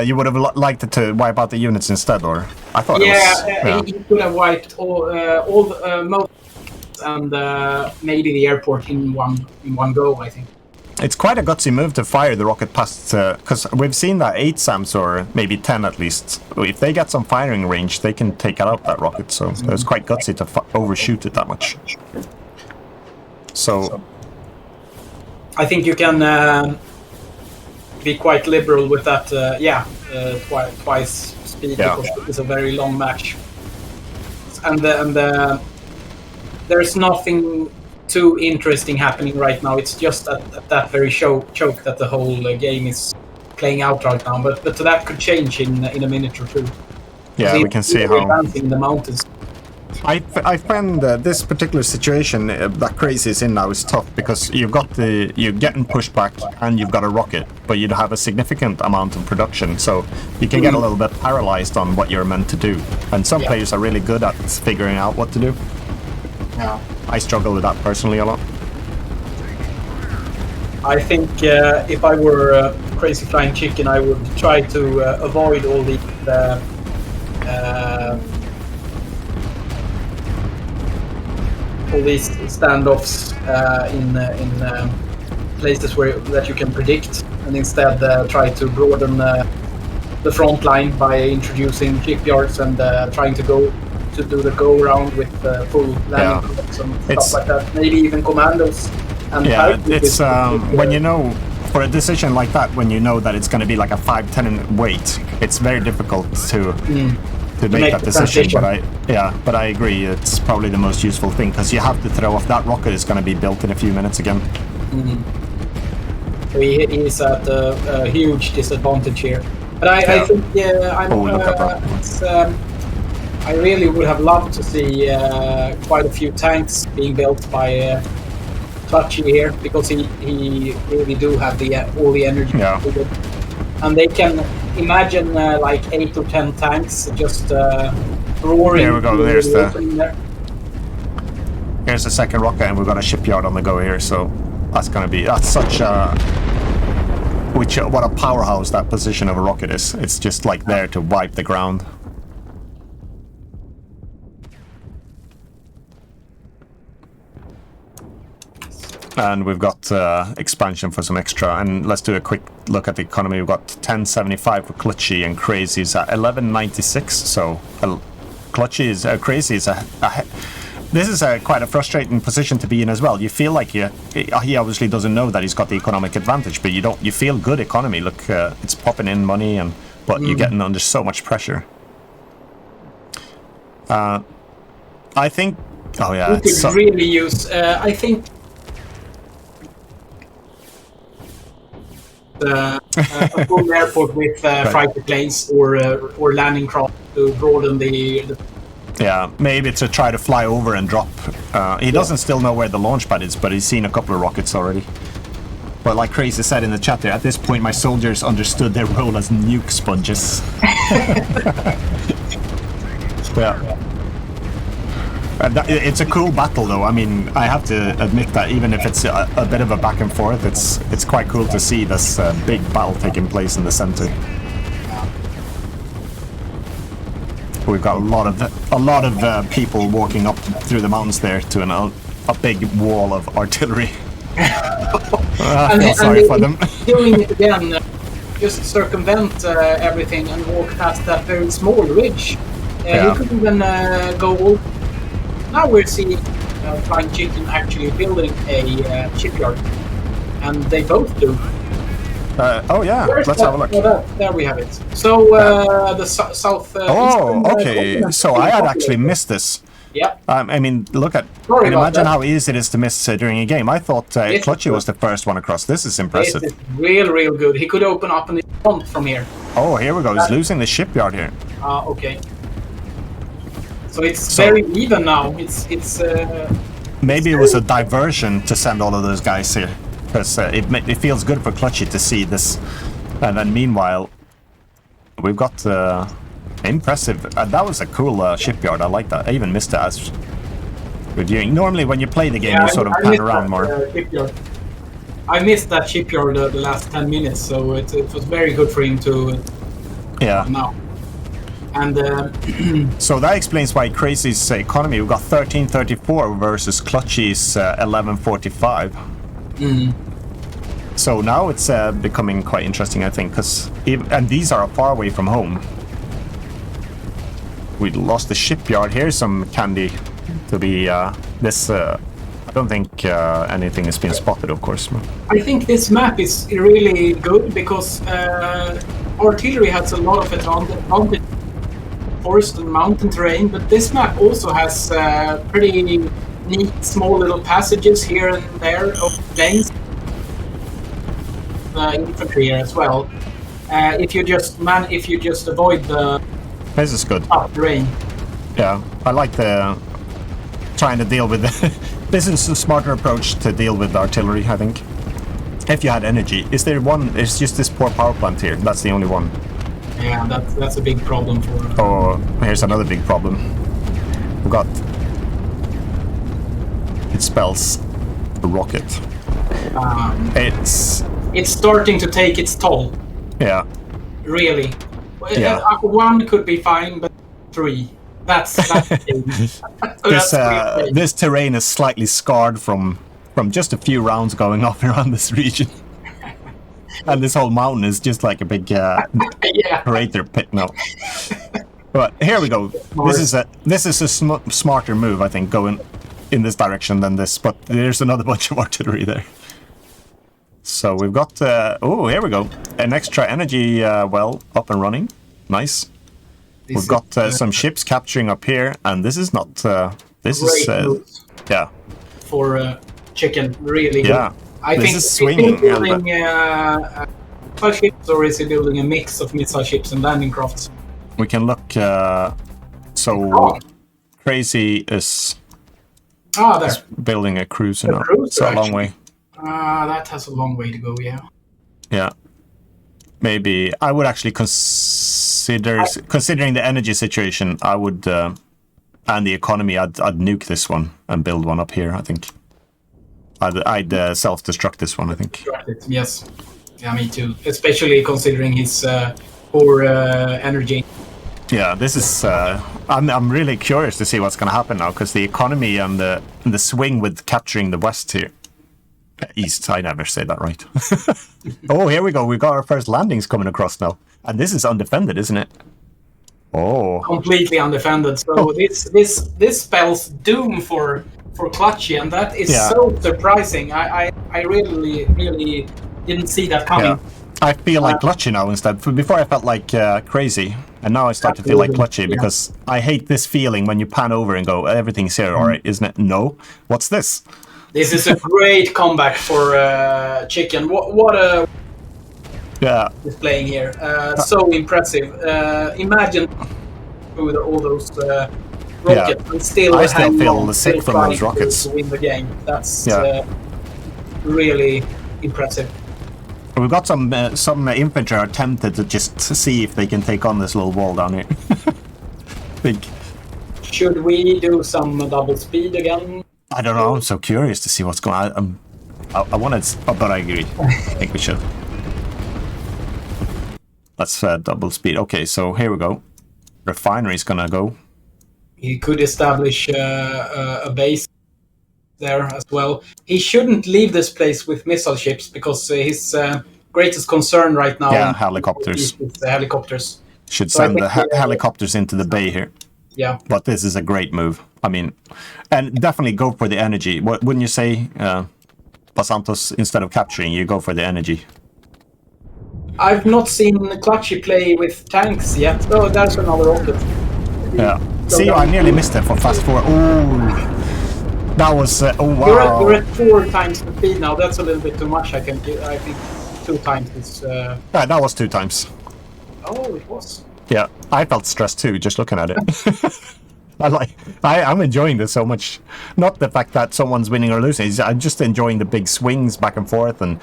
You would have liked it to wipe out the units instead, or... I thought it was... he could have wiped all the most and maybe the airport in one go, I think. It's quite a gutsy move to fire the rocket past... Because we've seen that 8 SAMs, or maybe 10 at least, if they get some firing range, they can take out that rocket, so it's quite gutsy to overshoot it that much. So... I think you can be quite liberal with that, twice speed, because it's a very long match. And there's nothing too interesting happening right now. It's just at that very choke that the whole game is playing out right now. But that could change in a minute or two. Yeah, we can see how... advancing in the mountains. I find this particular situation that Crazy is in now is tough, because you're getting pushed back and you've got a rocket, but you have a significant amount of production, so you can get a little bit paralyzed on what you're meant to do. And some players are really good at figuring out what to do. Yeah. I struggle with that personally a lot. I think if I were KrazyFlyinChicken, I would try to avoid all these standoffs in places that you can predict, and instead try to broaden the front line by introducing shipyards and trying to do the go around with full landing craft and stuff like that. Maybe even commandos. And it's when you know, for a decision like that, when you know that it's going to be like a 5-10 wait, it's very difficult to make that decision. But I agree, it's probably the most useful thing, because you have to throw off that rocket is going to be built in a few minutes again. So he is at a huge disadvantage here. But I think I really would have loved to see quite a few tanks being built by Clutchy here, because he really do have all the energy. And they can imagine like 8 or 10 tanks just roaring. There we go. Here's the second rocket, and we've got a shipyard on the go here. So that's such a what a powerhouse that position of a rocket is. It's just like there to wipe the ground. And we've got expansion for some extra. And let's do a quick look at the economy. We've got 1075 for Clutchy, and Crazy's at 1196. So Clutchy is Crazy is this is quite a frustrating position to be in as well. You feel like he obviously doesn't know that he's got the economic advantage, but you feel good economy. Look, it's popping in money, but you're getting under so much pressure. I think. Oh yeah, we could really use. I think. A full airport with fighter planes or landing craft to broaden the. Yeah, maybe to try to fly over and drop. He doesn't still know where the launch pad is, but he's seen a couple of rockets already. But like Crazy said in the chat there, at this point my soldiers understood their role as nuke sponges. Yeah. It's a cool battle, though. I mean, I have to admit that even if it's a bit of a back and forth, it's quite cool to see this big battle taking place in the center. We've got a lot of people walking up through the mountains there to a big wall of artillery. I feel sorry for them. Doing it again, just circumvent everything and walk past that very small ridge. You could even go all. Now we're seeing KrazyFlyinChicken actually building a shipyard, and they both do. Oh yeah, Where's let's that? have a look. Oh, there we have it. So the south. Oh, eastern, okay. continent So is I had pretty actually populated. missed this. Yeah. I mean, look at. Sorry And about imagine that. how easy it is to miss during a game. I thought This Clutchy is was the first one across. This is impressive. This is real good. He could open up in the front from here. Oh, here we go. He's losing the shipyard here. Okay. So it's very even now. It's Maybe it was a diversion to send all of those guys here, because it feels good for Clutchy to see this. And then meanwhile, we've got impressive. That was a cool shipyard. I like that. I even missed it as reviewing. Normally, when you play the game, you sort of pan around more. Shipyard. I missed that shipyard the last 10 minutes, so it was very good for him to. Now. And so that explains why Krazy's economy, we've got 1334 versus Clutchy's 1145. So now it's becoming quite interesting, I think, because and these are far away from home. We lost the shipyard. Here's some candy to be this. I don't think anything has been spotted, of course. I think this map is really good because artillery has a lot of advantage. Forest and mountain terrain, but this map also has pretty neat small little passages here and there of lanes. Infantry here as well. If you just avoid the this is good terrain. Yeah, I like the trying to deal with this is a smarter approach to deal with artillery, I think. If you had energy, is there one? It's just this poor power plant here. That's the only one. Yeah, that's a big problem for. Oh, here's another big problem. We've got. It spells a rocket. It's starting to take its toll. Yeah. Really. Yeah. One could be fine, but 3. That's this terrain is slightly scarred from just a few rounds going off around this region. And this whole mountain is just like a big crater pit now. But here we go. This is a smarter move, I think, going in this direction than this. But there's another bunch of artillery there. So we've got here we go. An extra energy well up and running. Nice. We've got some ships capturing up here, and this is not. This is for chicken, really. Yeah. Good. I think is swinging. Is he building missile ships, or is he building a mix of missile ships and landing crafts? We can look. Krazy is building a cruiser now. It's a long way. That has a long way to go. Yeah. Yeah. Maybe I would actually considering the energy situation, I would and the economy, I'd nuke this one and build one up here. I think. I'd self-destruct this one, I think. Yes. Yeah, me too. Especially considering his poor energy. Yeah, this is. I'm really curious to see what's going to happen now, because the economy and the swing with capturing the west here. East, I never say that right. Oh, here we go. We've got our first landings coming across now. And this is undefended, isn't it? Oh. Completely undefended. So this spells doom for Clutchy, and that is so surprising. I really didn't see that coming. Yeah. I feel like Clutchy now instead. Before I felt like Krazy, and now I start to feel like Clutchy, because I hate this feeling when you pan over and go, everything's here, all right, isn't it? No. What's this? This is a great comeback for Chicken. What a displaying here. So impressive. Imagine with all those rockets, and still I still feel sick from those rockets. To win the game. That's really impressive. We've got some infantry are tempted to just see if they can take on this little wall down here. Should we do some double speed again? I don't know. I'm so curious to see what's going on. I want to, but I agree. I think we should. Let's double speed. Okay, so here we go. Refinery's gonna go. He could establish a base there as well. He shouldn't leave this place with missile ships, because his greatest concern right now helicopters. is the helicopters. Should send the helicopters into the bay here. Yeah. But this is a great move. I mean, and definitely go for the energy. Wouldn't you say, Pasantos, instead of capturing, you go for the energy? I've not seen Clutchy play with tanks yet. Oh, that's another rocket. Yeah. See, I nearly missed it for fast forward. Ooh, that was oh wow. You're at 4 times the speed now. That's a little bit too much. I think 2 times is. Yeah, that was 2 times. Oh, it was. Yeah, I felt stressed too just looking at it. I'm enjoying this so much. Not the fact that someone's winning or losing. I'm just enjoying the big swings back and forth. And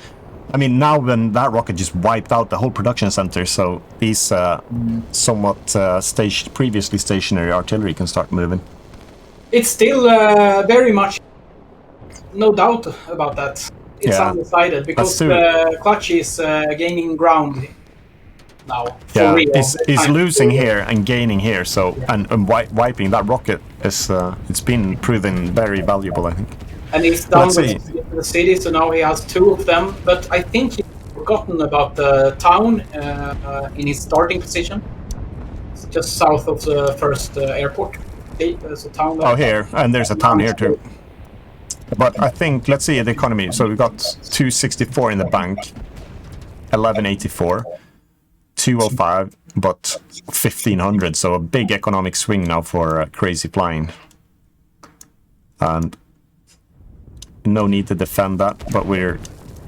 I mean, now when that rocket just wiped out the whole production center, so these somewhat previously stationary artillery can start moving. It's still very much no doubt about that. It's undecided because Clutchy is gaining ground now. Yeah, he's losing here and gaining here. So and wiping that rocket is it's been proven very valuable, I think. And he's done with the city, so now he has 2 of them. But I think he's forgotten about the town in his starting position. It's just south of the first airport. There's a town there. Oh, here, and there's a town here too. But I think, let's see the economy. So we got 264 in the bank, 1184, 205, but 1500. So a big economic swing now for KrazyFlying. And no need to defend that, but we're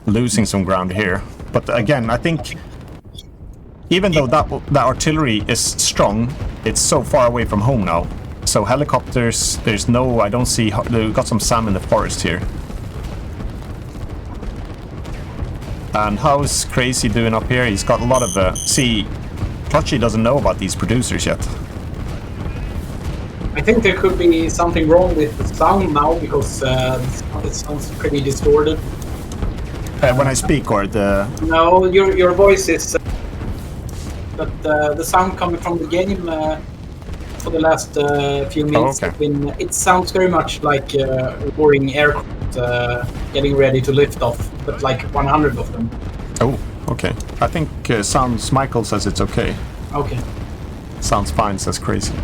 losing some ground here. But again, I think even though that artillery is strong, it's so far away from home now. So helicopters, there's no, I don't see, we've got some SAM in the forest here. And how's Crazy doing up here? He's got a lot of, see, Clutchy doesn't know about these producers yet. I think there could be something wrong with the sound now, because it sounds pretty distorted. When I speak, or the... No, your voice is... but the sound coming from the game for the last few minutes, it sounds very much like roaring aircraft getting ready to lift off, but like 100 of them. Oh, okay. I think Michael says it's okay. Okay. Sounds fine, says Crazy.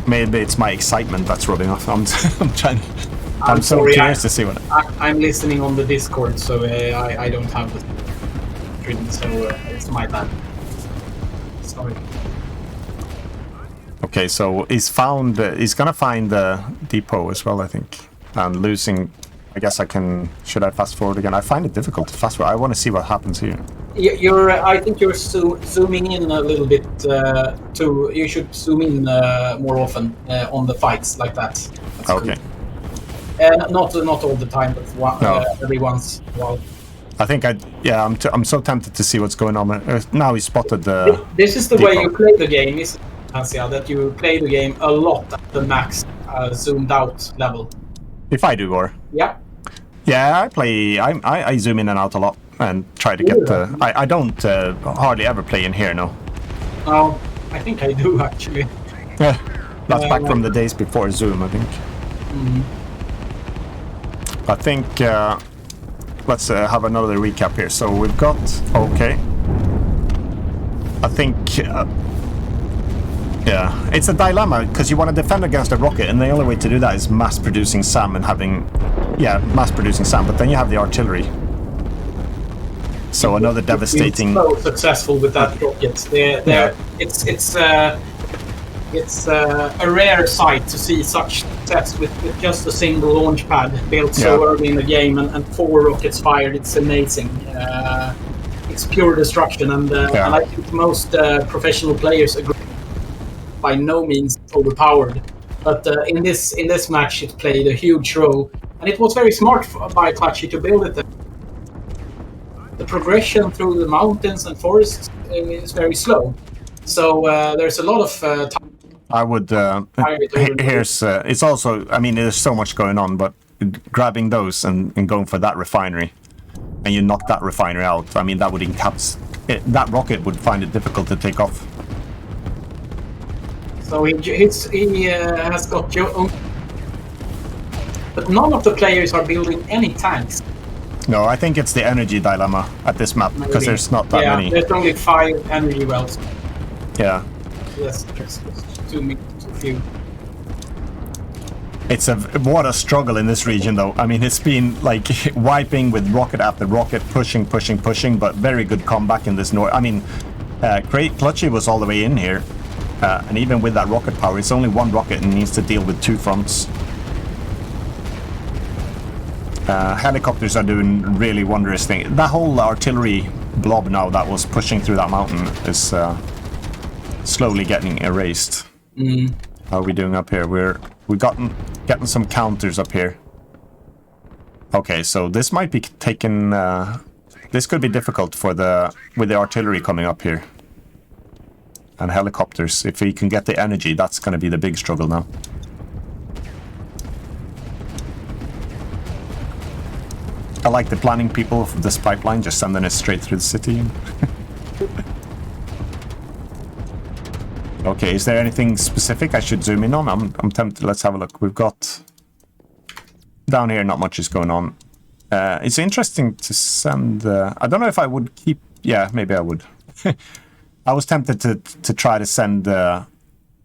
Maybe it's my excitement that's rubbing off. I'm trying. I'm so curious to see what. I'm listening on the Discord, so I don't have the stream, so it's my bad. Sorry. Okay, so he's found. He's gonna find the depot as well, I think. And losing. I guess I can. Should I fast forward again? I find it difficult to fast forward. I want to see what happens here. I think you're zooming in a little bit too. You should zoom in more often on the fights like that. That's okay. Cool. Not all the time, but every once in a while. I think I'm so tempted to see what's going on. Now he spotted the. This is the way you play the game, isn't it, Hansia? That you play the game a lot at the max zoomed out level. If I do, or yeah. Yeah, I play. I zoom in and out a lot and try to get the. I don't hardly ever play in here, no. Oh, I think I do actually. Yeah, that's back from the days before Zoom, I think. I think let's have another recap here. So we've got I think yeah, it's a dilemma because you want to defend against a rocket, and the only way to do that is mass-producing SAM and having mass-producing SAM. But then you have the artillery. So another devastating. So successful with that rocket. It's a rare sight to see such success with just a single launch pad built so early in the game and 4 rockets fired. It's amazing. It's pure destruction, and I think most professional players agree. By no means overpowered, but in this match it played a huge role, and it was very smart by Clutchy to build it there. The progression through the mountains and forests is very slow, so there's a lot of time. I would here's it's also, I mean, there's so much going on, but grabbing those and going for that refinery, and you knock that refinery out, I mean, that would that rocket would find it difficult to take off. So he has got your own, but none of the players are building any tanks. No, I think it's the energy dilemma at this map, because there's not that many. There's only 5 energy wells. Yeah. Yes, too few. It's what a struggle in this region, though. I mean, it's been like wiping with rocket after rocket, pushing, but very good comeback in this north. I mean, Clutchy was all the way in here, and even with that rocket power, it's only one rocket and needs to deal with 2 fronts. Helicopters are doing really wondrous things. That whole artillery blob now that was pushing through that mountain is slowly getting erased. How are we doing up here? We've getting some counters up here. Okay, so this might be taken. This could be difficult with the artillery coming up here and helicopters. If we can get the energy, that's going to be the big struggle now. I like the planning people of this pipeline, just sending it straight through the city. Okay, is there anything specific I should zoom in on? I'm tempted. Let's have a look. We've got... Down here, not much is going on. It's interesting to send... I don't know if I would keep... Yeah, maybe I would. I was tempted to try to send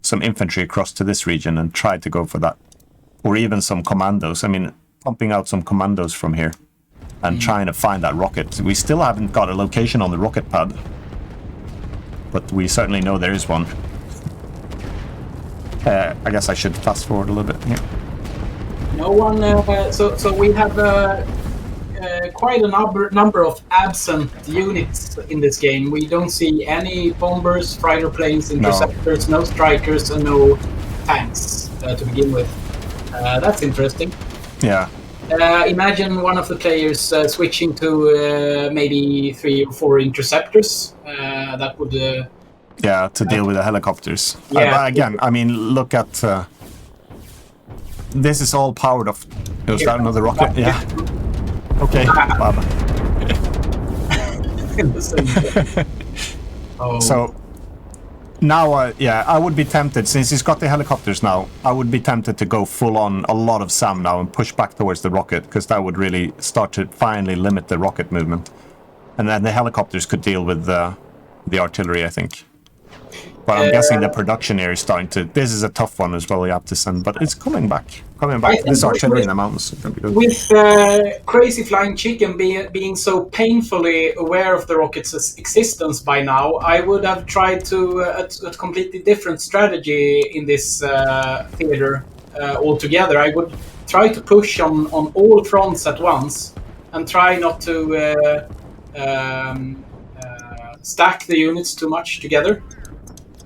some infantry across to this region and try to go for that. Or even some commandos. I mean, pumping out some commandos from here. And trying to find that rocket. We still haven't got a location on the rocket pad. But we certainly know there is one. I guess I should fast forward a little bit here. No one... so we have quite a number of absent units in this game. We don't see any bombers, fighter planes, interceptors, no strikers, and no tanks to begin with. That's interesting. Yeah. Imagine one of the players switching to maybe 3 or 4 interceptors. That would... yeah, to deal with the helicopters. Yeah. Again, I mean, look at... this is all powered off... Is that another rocket? Yeah. Okay. Oh. So... Now, yeah, I would be tempted, since he's got the helicopters now, I would be tempted to go full on a lot of SAM now and push back towards the rocket, because that would really start to finally limit the rocket movement. And then the helicopters could deal with the artillery, I think. But I'm guessing the production here is starting to... This is a tough one as well, you have to send, but it's coming back. This artillery in the mountains. With KrazyFlyinChicken being so painfully aware of the rocket's existence by now, I would have tried to a completely different strategy in this theater altogether. I would try to push on all fronts at once and try not to stack the units too much together.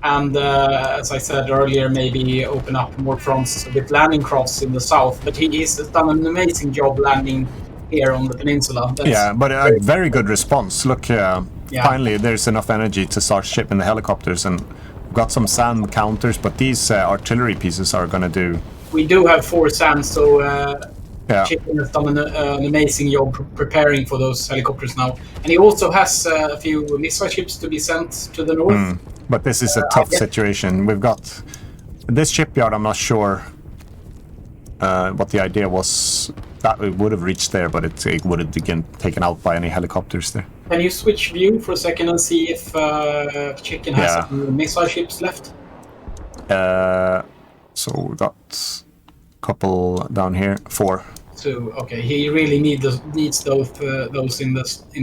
And as I said earlier, maybe open up more fronts with landing crafts in the south. But he's done an amazing job landing here on the peninsula. Yeah, but a very good response. Look, finally there's enough energy to start shipping the helicopters, and we've got some sand counters, but these artillery pieces are going to do... We do have 4 sands, so Chicken has done an amazing job preparing for those helicopters now. And he also has a few missile ships to be sent to the north. But this is a tough situation. We've got this shipyard. I'm not sure what the idea was. That it would have reached there, but it would have been taken out by any helicopters there. Can you switch view for a second and see if Chicken has any missile ships left? So we've got a couple down here. 4. So okay, he really needs those in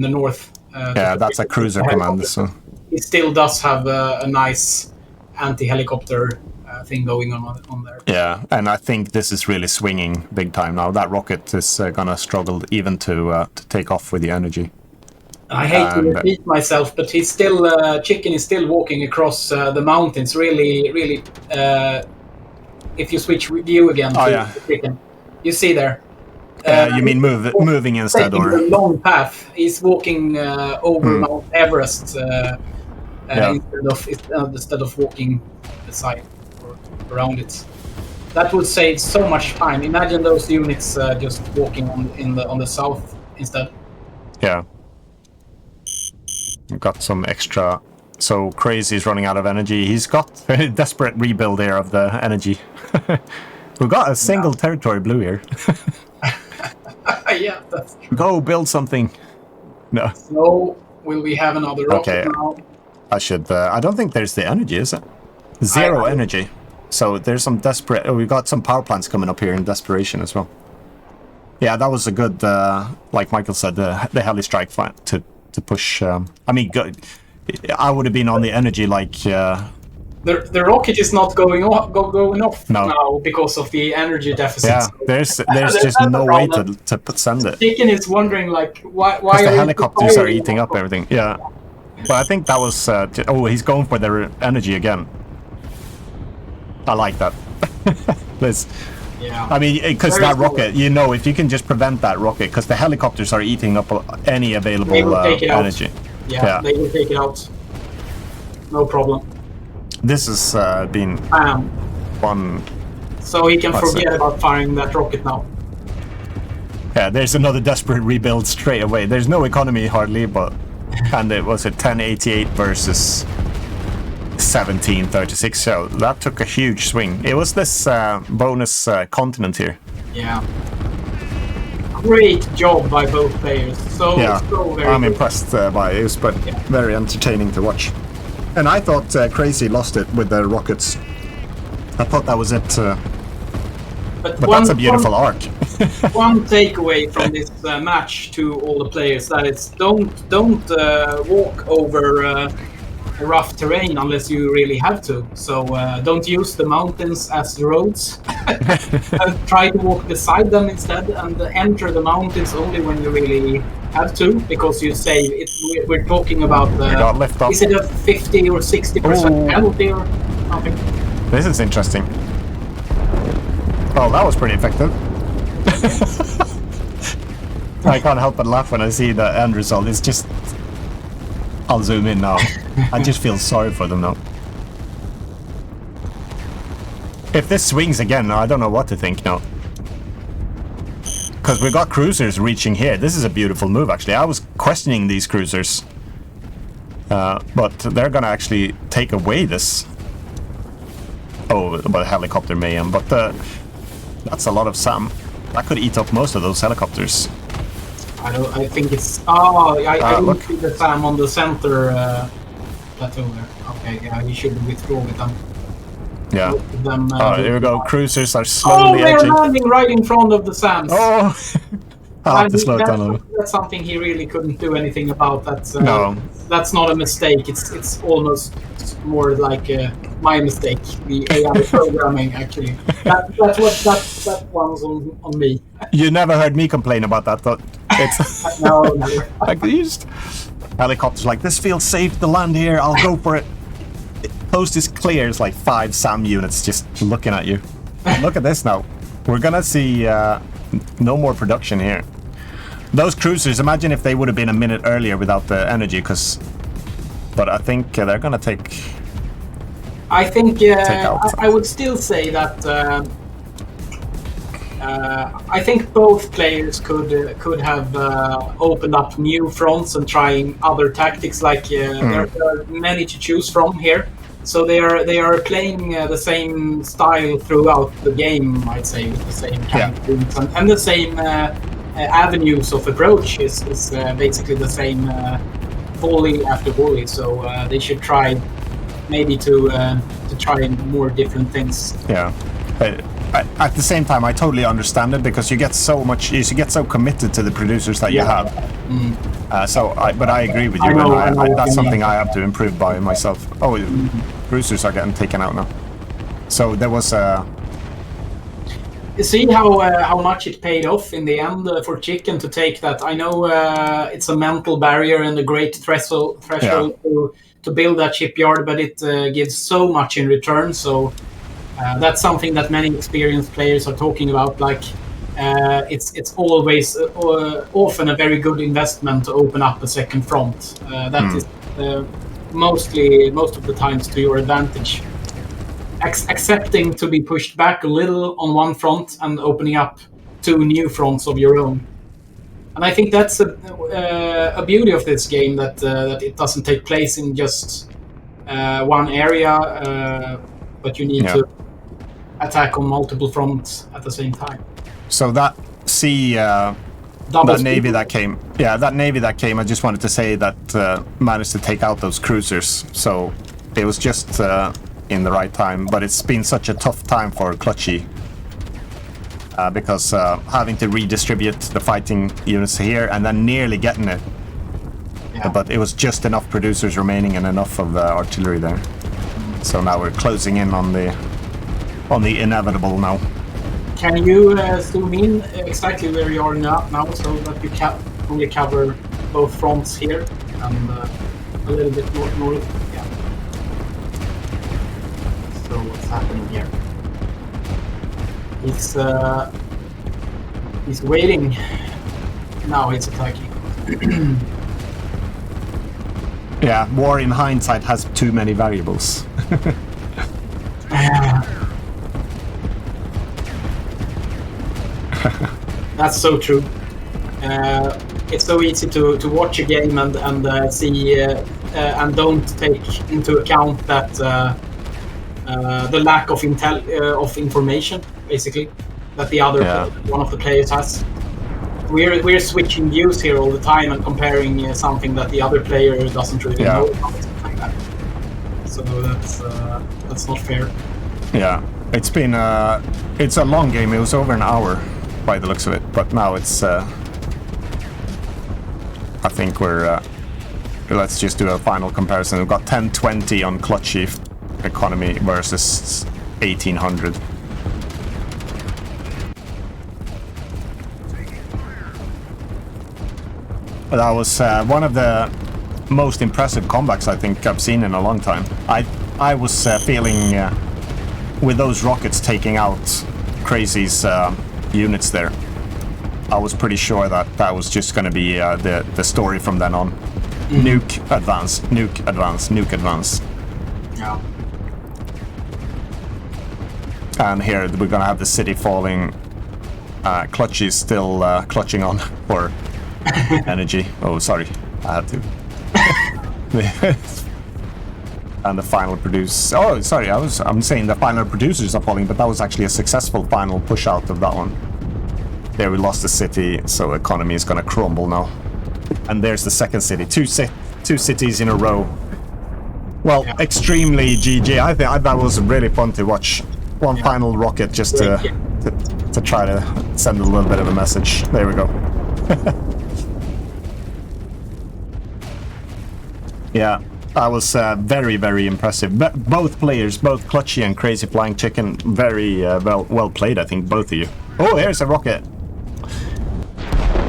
the north. Yeah, that's a cruiser commander. So. It still does have a nice anti-helicopter thing going on there. Yeah, and I think this is really swinging big time now. That rocket is gonna struggle even to take off with the energy. I hate to repeat myself, but he's still Chicken is still walking across the mountains. Really, if you switch view again to Chicken, you see there. You mean moving instead, or a long path? He's walking over Mount Everest instead of walking beside or around it. That would save so much time. Imagine those units just walking on the south instead. Yeah. We've got some extra. So Crazy's running out of energy. He's got a desperate rebuild there of the energy. We've got a single territory blue here. Yeah, that's true. Go build something. No. So, will we have another rocket now? I should. I don't think there's the energy, is it? Zero energy. So there's some desperate... Oh, we got some power plants coming up here in desperation as well. Yeah, that was a good, like Michael said, the heli strike flight to push... I mean, I would have been on the energy like... The rocket is not going off now because of the energy deficit. Yeah, there's just no way to send it. Chicken is wondering, like, why the helicopters are eating up everything. Yeah. But I think that was... oh, he's going for their energy again. I like that. Yeah. I mean, because that rocket, you know, if you can just prevent that rocket, because the helicopters are eating up any available energy. Yeah, they will take it out. No problem. This has been one... So he can forget about firing that rocket now. Yeah, there's another desperate rebuild straight away. There's no economy hardly, but... And it was a 1088 versus 1736, so that took a huge swing. It was this bonus continent here. Yeah. Great job by both players. So very I'm good. impressed by it. It was very entertaining to watch. And I thought Crazy lost it with the rockets. I thought that was it. But that's a beautiful arc. One takeaway from this match to all the players, that is, don't walk over rough terrain unless you really have to. So don't use the mountains as roads. And try to walk beside them instead, and enter the mountains only when you really have to, because you save it. We're talking about is it a 50 or 60% penalty or something? This is interesting. Well, that was pretty effective. I can't help but laugh when I see the end result. It's just... I'll zoom in now. I just feel sorry for them now. If this swings again, I don't know what to think now. Because we got cruisers reaching here. This is a beautiful move, actually. I was questioning these cruisers. But they're gonna actually take away this. Oh, but helicopter mayhem. But that's a lot of SAM. That could eat up most of those helicopters. I think it's... Oh, I don't see the SAM on the center plateau there. Okay, yeah, you should withdraw with them. Yeah. Here we go. Cruisers are slowly they're edging. landing right in front of the SAMs. Oh! I'll have to slow it down a little. That's something he really couldn't do anything about. That's no. That's not a mistake. It's almost more like my mistake. The AI programming, actually. That one's on me. You never heard me complain about that, though. It's no, never. Like these helicopters, like, this feels safe to land here. I'll go for it. Coast is clear. It's like 5 SAM units just looking at you. Look at this now. We're gonna see no more production here. Those cruisers, imagine if they would have been a minute earlier without the energy, but I think they're gonna take... I think out. I would still say that I think both players could have opened up new fronts and trying other tactics. Like there are many to choose from here, so they are playing the same style throughout the game. I'd say with the same kind of things and the same avenues of approach is basically the same volley after volley. So they should try maybe to try more different things. Yeah. At the same time, I totally understand it, because you get so committed to the producers that you have. But I agree with you, that's something I have to improve by myself. Oh, producers are getting taken out now. So there was a... See how much it paid off in the end for Chicken to take that. I know it's a mental barrier and a great threshold to build that shipyard, but it gives so much in return. So that's something that many experienced players are talking about. Like it's always often a very good investment to open up a second front. That is most of the times to your advantage. Accepting to be pushed back a little on one front and opening up 2 new fronts of your own. And I think that's a beauty of this game, that it doesn't take place in just one area, but you need to attack on multiple fronts at the same time. So that navy that came, I just wanted to say that managed to take out those cruisers. So it was just in the right time, but it's been such a tough time for Clutchy. Because having to redistribute the fighting units here and then nearly getting it. Yeah. But it was just enough producers remaining and enough of artillery there. So now we're closing in on the inevitable now. Can you zoom in exactly where you are now so that you can only cover both fronts here and a little bit north? Yeah. So what's happening here? He's waiting. Now he's attacking. Yeah, war in hindsight has too many variables. That's so true. It's so easy to watch a game and see and don't take into account that the lack of information, basically, that the other one of the players has. We're switching views here all the time and comparing something that the other player doesn't really know about, something like that. So that's not fair. Yeah, it's been it's a long game. It was over an hour by the looks of it, but now it's I think we're let's just do a final comparison. We've got 1020 on Clutchy economy versus 1800. That was one of the most impressive comebacks I think I've seen in a long time. I was feeling with those rockets taking out Krazy's units there. I was pretty sure that was just going to be the story from then on. Nuke, advance, nuke, advance, nuke, advance. Yeah. And here we're going to have the city falling. Clutchy's still clutching on for energy. Oh, sorry, I had to. And the final produce. Oh, sorry, I'm saying the final producers are falling, but that was actually a successful final push out of that one. There we lost the city, so economy is gonna crumble now. And there's the second city. Two cities in a row. Well, extremely GG. I think that was really fun to watch. One final rocket just to try to send a little bit of a message. There we go. Yeah, that was very, very impressive. Both players, both Clutchy and KrazyFlyinChicken, very well played, I think, both of you. Oh, here's a rocket.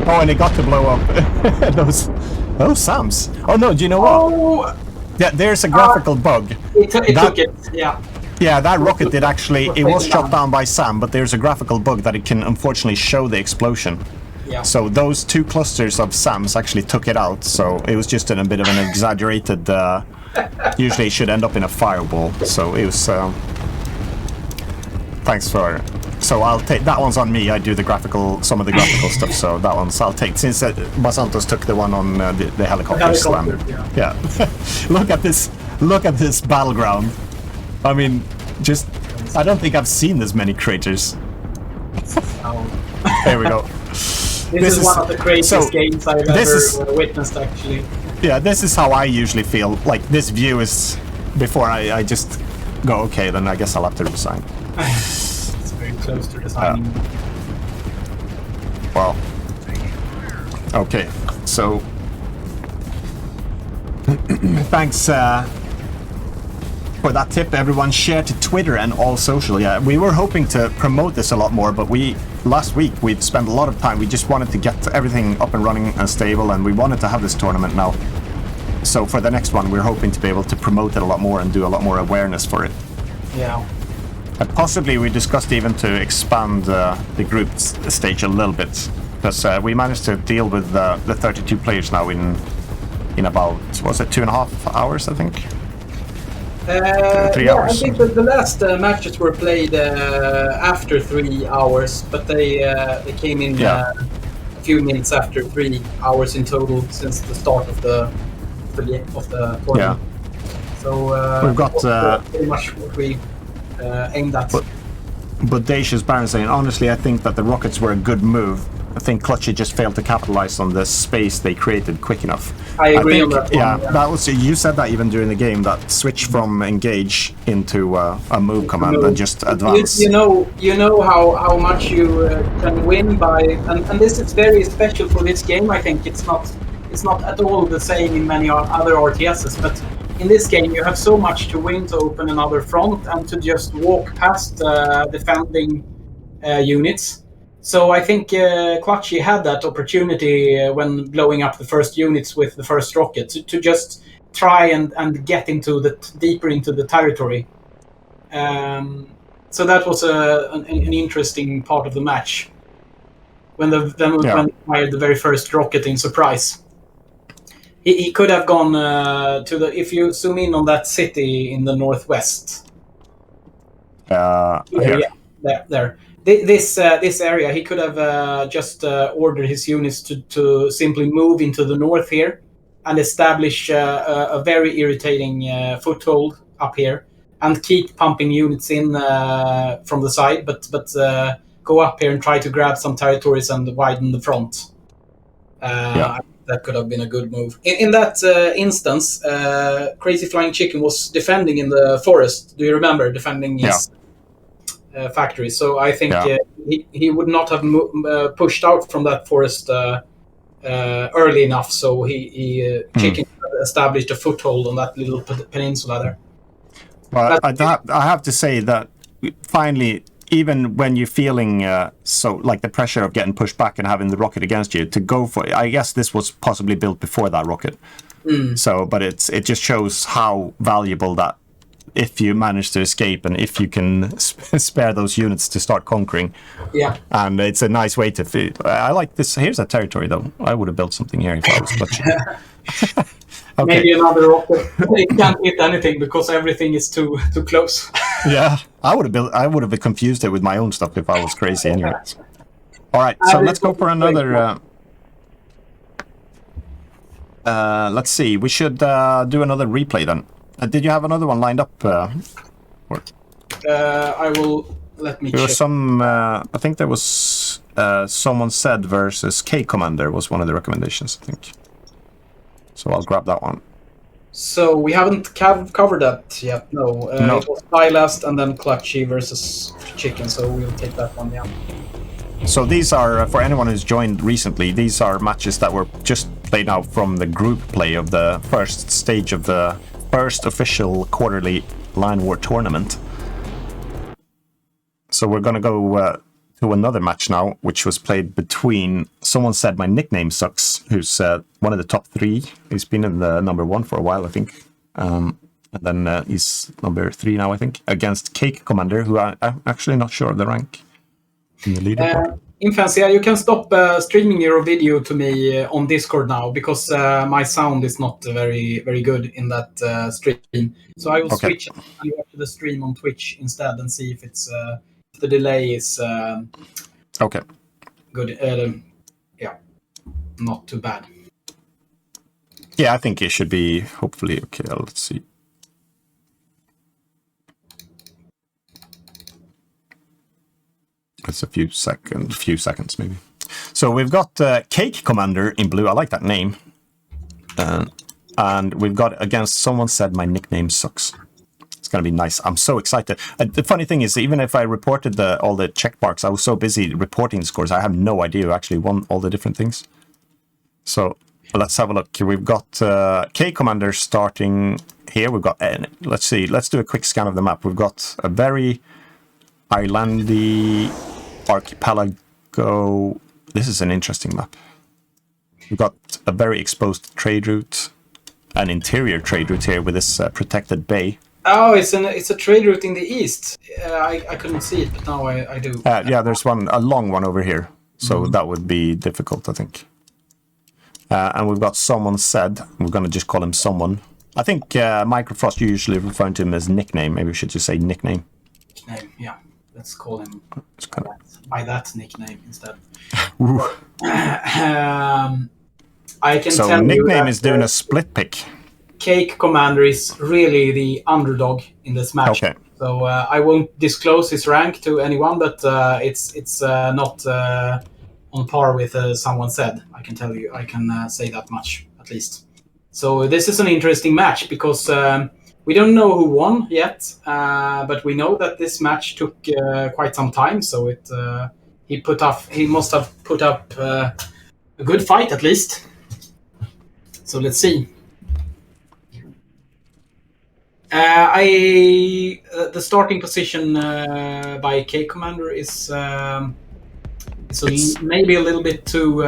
Oh, and it got to blow up. those SAMs. Oh no, do you know what? Oh, Yeah, there's a graphical bug. it took it, yeah. Yeah, that rocket did actually, it was shot down by SAM, but there's a graphical bug that it can unfortunately show the explosion. Yeah. So those two clusters of SAMs actually took it out, so it was just in a bit of an exaggerated, usually it should end up in a fireball, so it was, thanks for, so I'll take, that one's on me, I do some of the graphical stuff, so that one's, I'll take, since Basantos took the one on the helicopter slam. Yeah. Look at this battleground. I mean, just, I don't think I've seen this many craters. There we go. This is one of the craziest games I've ever witnessed, actually. Yeah, this is how I usually feel. Like, this view is, before I just go, okay, then I guess I'll have to resign. It's very close to resigning. Well, okay, so thanks for that tip, everyone. Share to Twitter and all social. Yeah, we were hoping to promote this a lot more, but last week we'd spent a lot of time. We just wanted to get everything up and running and stable, and we wanted to have this tournament now. So for the next one, we're hoping to be able to promote it a lot more and do a lot more awareness for it. Yeah. And possibly we discussed even to expand the group stage a little bit, because we managed to deal with the 32 players now in about, was it 2.5 hours, I think? 3 hours. I think that the last matches were played after 3 hours, but they came in a few minutes after 3 hours in total since the start of the tournament. Yeah. So we've got pretty much what we aimed at. But Dacia's Baron saying, honestly, I think that the rockets were a good move. I think Clutchy just failed to capitalize on the space they created quick enough. I agree think, on that. Yeah, that was, you said that even during the game, that switch from engage into a move command and just advance. You know how much you can win by, and this is very special for this game. I think it's not at all the same in many other RTSs, but in this game you have so much to win to open another front and to just walk past defending units. So I think Clutchy had that opportunity when blowing up the first units with the first rocket to just try and get into deeper into the territory. So that was an interesting part of the match when when he fired the very first rocket in surprise. He could have gone to the. If you zoom in on that city in the northwest. Here. Yeah, there. This area, he could have just ordered his units to simply move into the north here and establish a very irritating foothold up here and keep pumping units in from the side, but go up here and try to grab some territories and widen the front. That could have been a good move. In that instance, KrazyFlyinChicken was defending in the forest. Do you remember defending his factory? So I think he would not have pushed out from that forest early enough. So Chicken established a foothold on that little peninsula there. Well, I have to say that finally, even when you're feeling so like the pressure of getting pushed back and having the rocket against you, to go for it. I guess this was possibly built before that rocket. So, but it just shows how valuable that, if you manage to escape and if you can spare those units to start conquering. Yeah. And it's a nice way to feel. I like this. Here's a territory, though. I would have built something here if I was Clutchy. Okay. Maybe another rocket. It can't hit anything because everything is too close. Yeah, I would have confused it with my own stuff if I was crazy anyway. All right, so let's go for another. Let's see. We should do another replay then. Did you have another one lined up? I will. Let me. There check. was some. I think there was Someone Said versus CakeCommander was one of the recommendations. I think. So I'll grab that one. So we haven't covered that yet. No. It was Phylast and then Clutchy versus Chicken. So we'll take that one down. So these are, for anyone who's joined recently, these are matches that were just played out from the group play of the first stage of the first official quarterly Line War tournament. So we're going to go to another match now, which was played between Someone Said My Nickname Sucks, who's one of the top 3. He's been in the number 1 for a while, I think. And then he's number 3 now, I think, against CakeCommander, who I'm actually not sure of the rank in the leaderboard. Infancia, you can stop streaming your video to me on Discord now, because my sound is not very, very good in that stream. So I will switch and watch the stream on Twitch instead and see if it's the delay is good. Yeah, not too bad. Yeah, I think it should be hopefully okay. Let's see. It's a few seconds maybe. So we've got CakeCommander in blue. I like that name. And we've got against Someone Said My Nickname Sucks. It's going to be nice. I'm so excited. The funny thing is, even if I reported all the check marks, I was so busy reporting the scores, I have no idea who actually won all the different things. So let's have a look. We've got CakeCommander starting here. We've got, let's see, let's do a quick scan of the map. We've got a very islandy archipelago. This is an interesting map. We've got a very exposed trade route, an interior trade route here with this protected bay. Oh, it's a trade route in the east. I couldn't see it, but now I do. Yeah, there's a long one over here, so that would be difficult, I think. And we've got Someone Said. We're going to just call him Someone. I think Microfrost usually referring to him as nickname. Maybe we should just say nickname. Nickname, yeah. Let's call him by that nickname instead. I can tell you nickname is doing a split pick. CakeCommander is really the underdog in this match. Okay. So I won't disclose his rank to anyone, but it's not on par with Someone Said. I can tell you, I can say that much at least. So this is an interesting match because we don't know who won yet, but we know that this match took quite some time. So he must have put up a good fight at least. So let's see. The starting position by CakeCommander is maybe a little bit too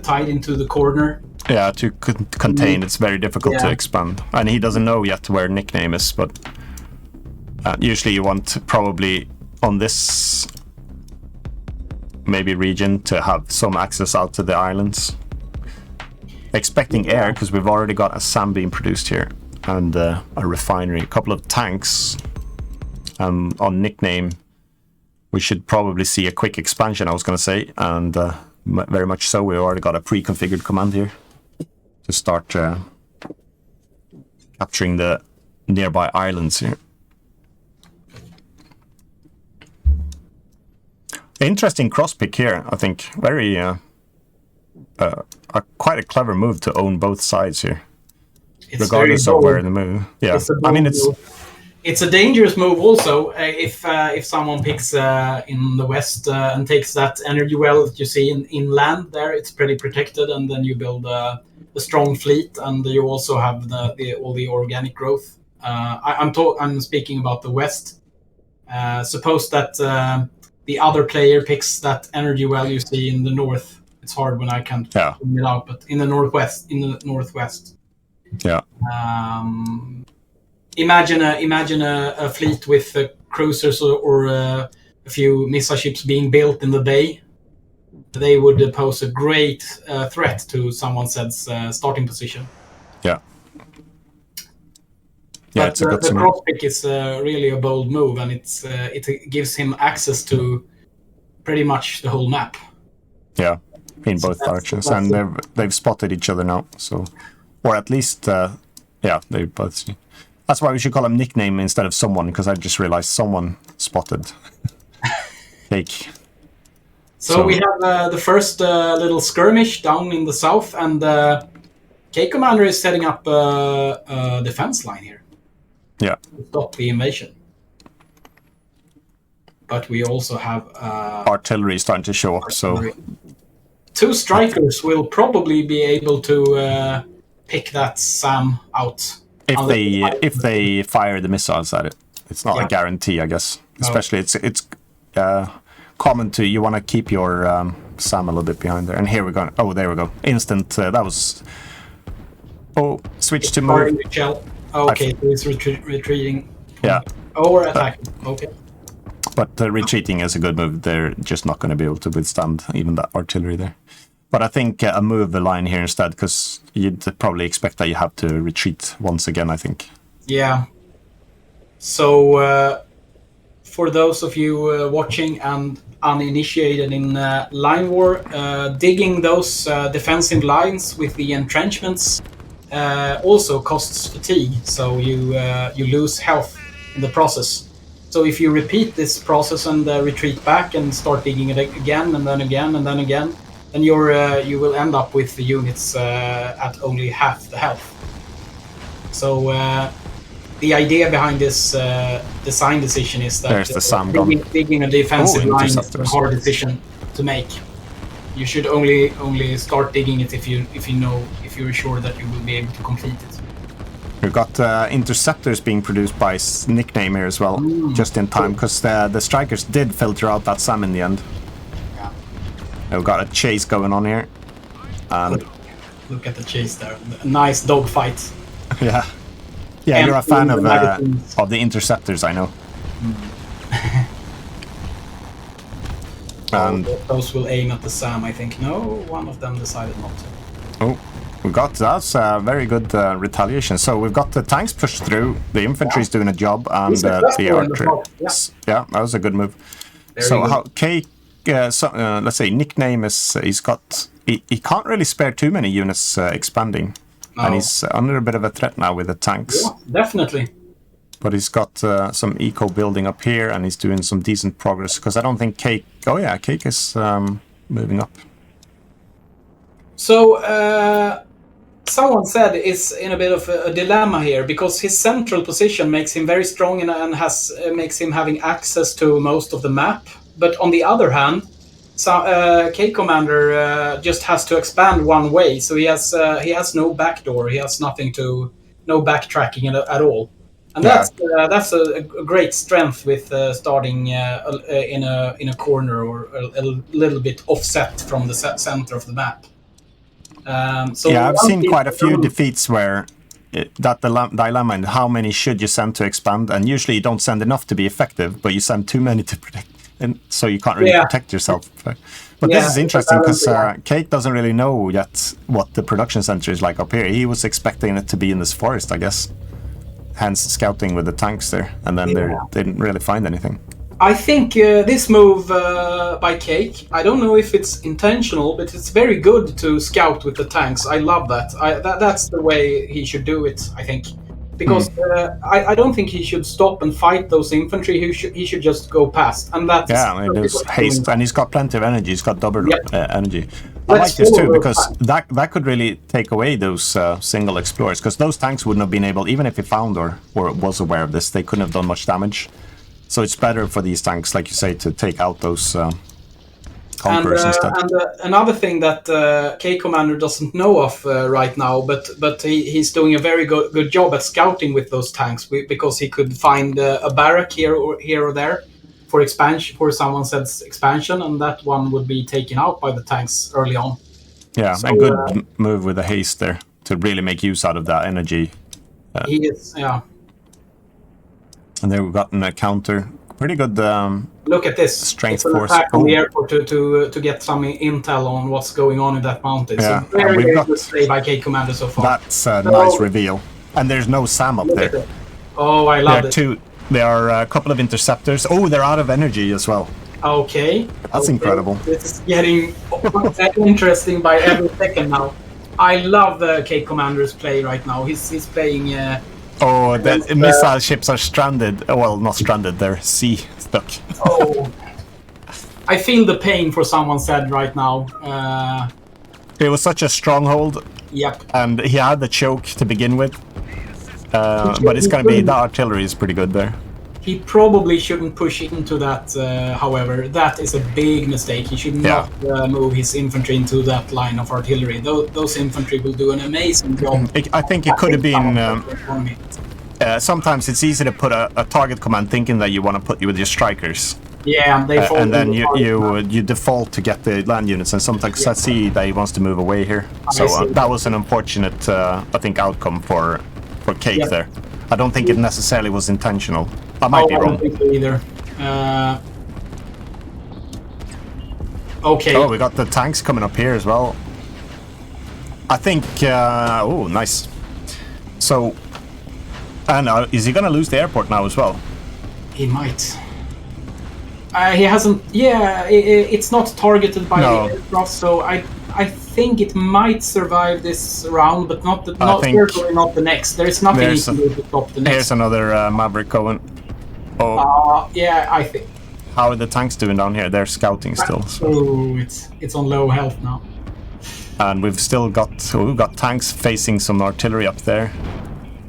tied into the corner. Yeah, to contain, it's very difficult to expand. And he doesn't know yet where nickname is, but usually you want probably on this maybe region to have some access out to the islands. Expecting air, because we've already got a SAM being produced here, and a refinery, a couple of tanks. On nickname, we should probably see a quick expansion, I was going to say, and very much so. We already got a pre-configured command here to start capturing the nearby islands here. Interesting cross pick here, I think. Very quite a clever move to own both sides here, regardless of where the move. Yeah, I mean it's a dangerous move also if someone picks in the west and takes that energy well that you see in land there. It's pretty protected, and then you build a strong fleet, and you also have all the organic growth. I'm speaking about the west. Suppose that the other player picks that energy well you see in the north. It's hard when I can't figure it out, but in the northwest. Yeah. Imagine a fleet with cruisers or a few missile ships being built in the bay. They would pose a great threat to Someone Said's starting position. Yeah. Yeah, but the cross pick is really a bold move, and it gives him access to pretty much the whole map. Yeah, in both directions, and they've spotted each other now. So, or at least, they both see. That's why we should call him nickname instead of someone, because I just realized someone spotted Cake. So we have the first little skirmish down in the south, and CakeCommander is setting up a defense line here. Yeah. To stop the invasion. But we also have artillery starting to show up. So 2 strikers will probably be able to pick that SAM out. If they fire the missiles at it, it's not a guarantee, I guess. Especially it's common to you want to keep your SAM a little bit behind there. And here we go. Oh, there we go. Instant. That was. Oh, switch to move. Okay, so it's retreating. Yeah. Or attacking. Okay. But retreating is a good move. They're just not going to be able to withstand even that artillery there. But I think a move the line here instead, because you'd probably expect that you have to retreat once again, I think. Yeah. So for those of you watching and uninitiated in line war, digging those defensive lines with the entrenchments also costs fatigue, so you lose health in the process. So if you repeat this process and retreat back and start digging it again and then again and then again, then you will end up with the units at only half the health. So the idea behind this design decision is that digging a defensive line is a hard decision to make. You should only start digging it if you're sure that you will be able to complete it. We've got interceptors being produced by nickname here as well, just in time, because the strikers did filter out that SAM in the end. Yeah. We've got a chase going on here. Look at the chase there. A nice dogfight. Yeah. Yeah, and you're a fan of the interceptors, I know. And those will aim at the SAM, I think. No, one of them decided not to. Oh, that's very good retaliation. So we've got the tanks pushed through, the infantry's doing a job, and the archer. Yeah, that was a good move. So how Cake, let's say nickname is he can't really spare too many units expanding, and he's under a bit of a threat now with the tanks. Yeah, definitely. But he's got some eco building up here, and he's doing some decent progress, because I don't think Cake... Oh yeah, Cake is moving up. So someone said is in a bit of a dilemma here because his central position makes him very strong and has makes him having access to most of the map. But on the other hand, CakeCommander just has to expand one way, so he has no backdoor. He has no backtracking at all, and that's a great strength with starting in a corner or a little bit offset from the center of the map. I've seen quite a few defeats where that dilemma and how many should you send to expand, and usually you don't send enough to be effective, but you send too many to protect, and so you can't really protect yourself. But this is interesting because Cake doesn't really know yet what the production center is like up here. He was expecting it to be in this forest, I guess. Hence scouting with the tanks there, and then they didn't really find anything. I think this move by Cake, I don't know if it's intentional, but it's very good to scout with the tanks. I love that. That's the way he should do it, I think. Because I don't think he should stop and fight those infantry. He should just go past. And that's there's haste, and he's got plenty of energy. He's got double energy. I like this too, because that could really take away those single explorers, because those tanks wouldn't have been able, even if he found or was aware of this, they couldn't have done much damage. So it's better for these tanks, like you say, to take out those conquerors instead. And another thing that KCommander doesn't know of right now, but he's doing a very good job at scouting with those tanks, because he could find a barrack here or there for expansion, for someone says expansion, and that one would be taken out by the tanks early on. Yeah, so, a good move with the haste there to really make use out of that energy. He is, yeah. And there we've gotten a counter. Pretty good. Look at this. Strength it's force. Attack on the airport to get some intel on what's going on in that mountain. Yeah, so very good play by KCommander so far. That's a nice reveal. And there's no SAM up there. Oh, I love it. There are a couple of interceptors. Oh, they're out of energy as well. Okay. That's incredible. This is getting interesting by every second now. I love the KCommander's play right now. He's playing. The missile ships are stranded. Well, not stranded. They're sea stuck. Oh, I feel the pain for someone said right now. It was such a stronghold. Yep. And he had the choke to begin with. But it's gonna be, the artillery is pretty good there. He probably shouldn't push into that, however. That is a big mistake. He should not move his infantry into that line of artillery. Those infantry will do an amazing job. I think it could have been... sometimes it's easy to put a target command thinking that you want to put you with your strikers. Yeah, they fall and then you default to get the land units, and sometimes I see that he wants to move away here. So that was an unfortunate, I think, outcome for Cake there. I don't think it necessarily was intentional. I might be wrong. I don't think so either. Okay. Oh, we got the tanks coming up here as well. I think... oh, nice. So... And is he going to lose the airport now as well? He might. He hasn't... Yeah, it's not targeted by the aircraft, so I think it might survive this round, but certainly not the next. There is nothing he can do to stop the next. Here's another Maverick going. Yeah, I think. How are the tanks doing down here? They're scouting still. So. Oh, it's on low health now. And we've still got tanks facing some artillery up there.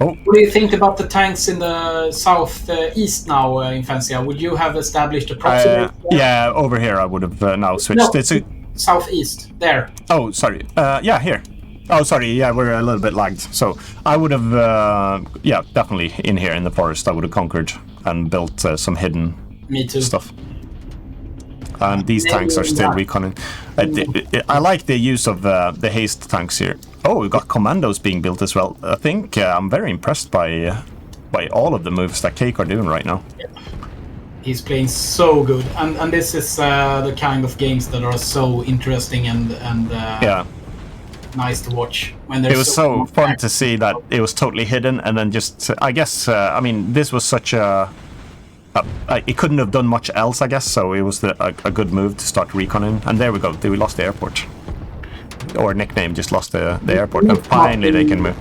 Oh. What do you think about the tanks in the southeast now, Infancia? Would you have established a proxy? Yeah, over here I would have now switched. No, it's southeast, there. Oh, sorry. Yeah, here. Oh, sorry. Yeah, we're a little bit lagged. So I would have, yeah, definitely in here in the forest. I would have conquered and built some hidden stuff. And these tanks are still reconning. I like the use of the haste tanks here. Oh, we've got commandos being built as well. I think I'm very impressed by all of the moves that Cake are doing right now. Yeah. He's playing so good, and this is the kind of games that are so interesting and nice to watch. When it was so fun to see that it was totally hidden, and then just I guess I mean this was such a. It couldn't have done much else, I guess, so it was a good move to start reconning. And there we go, we lost the airport. Or Nickname just lost the airport, and finally they can move.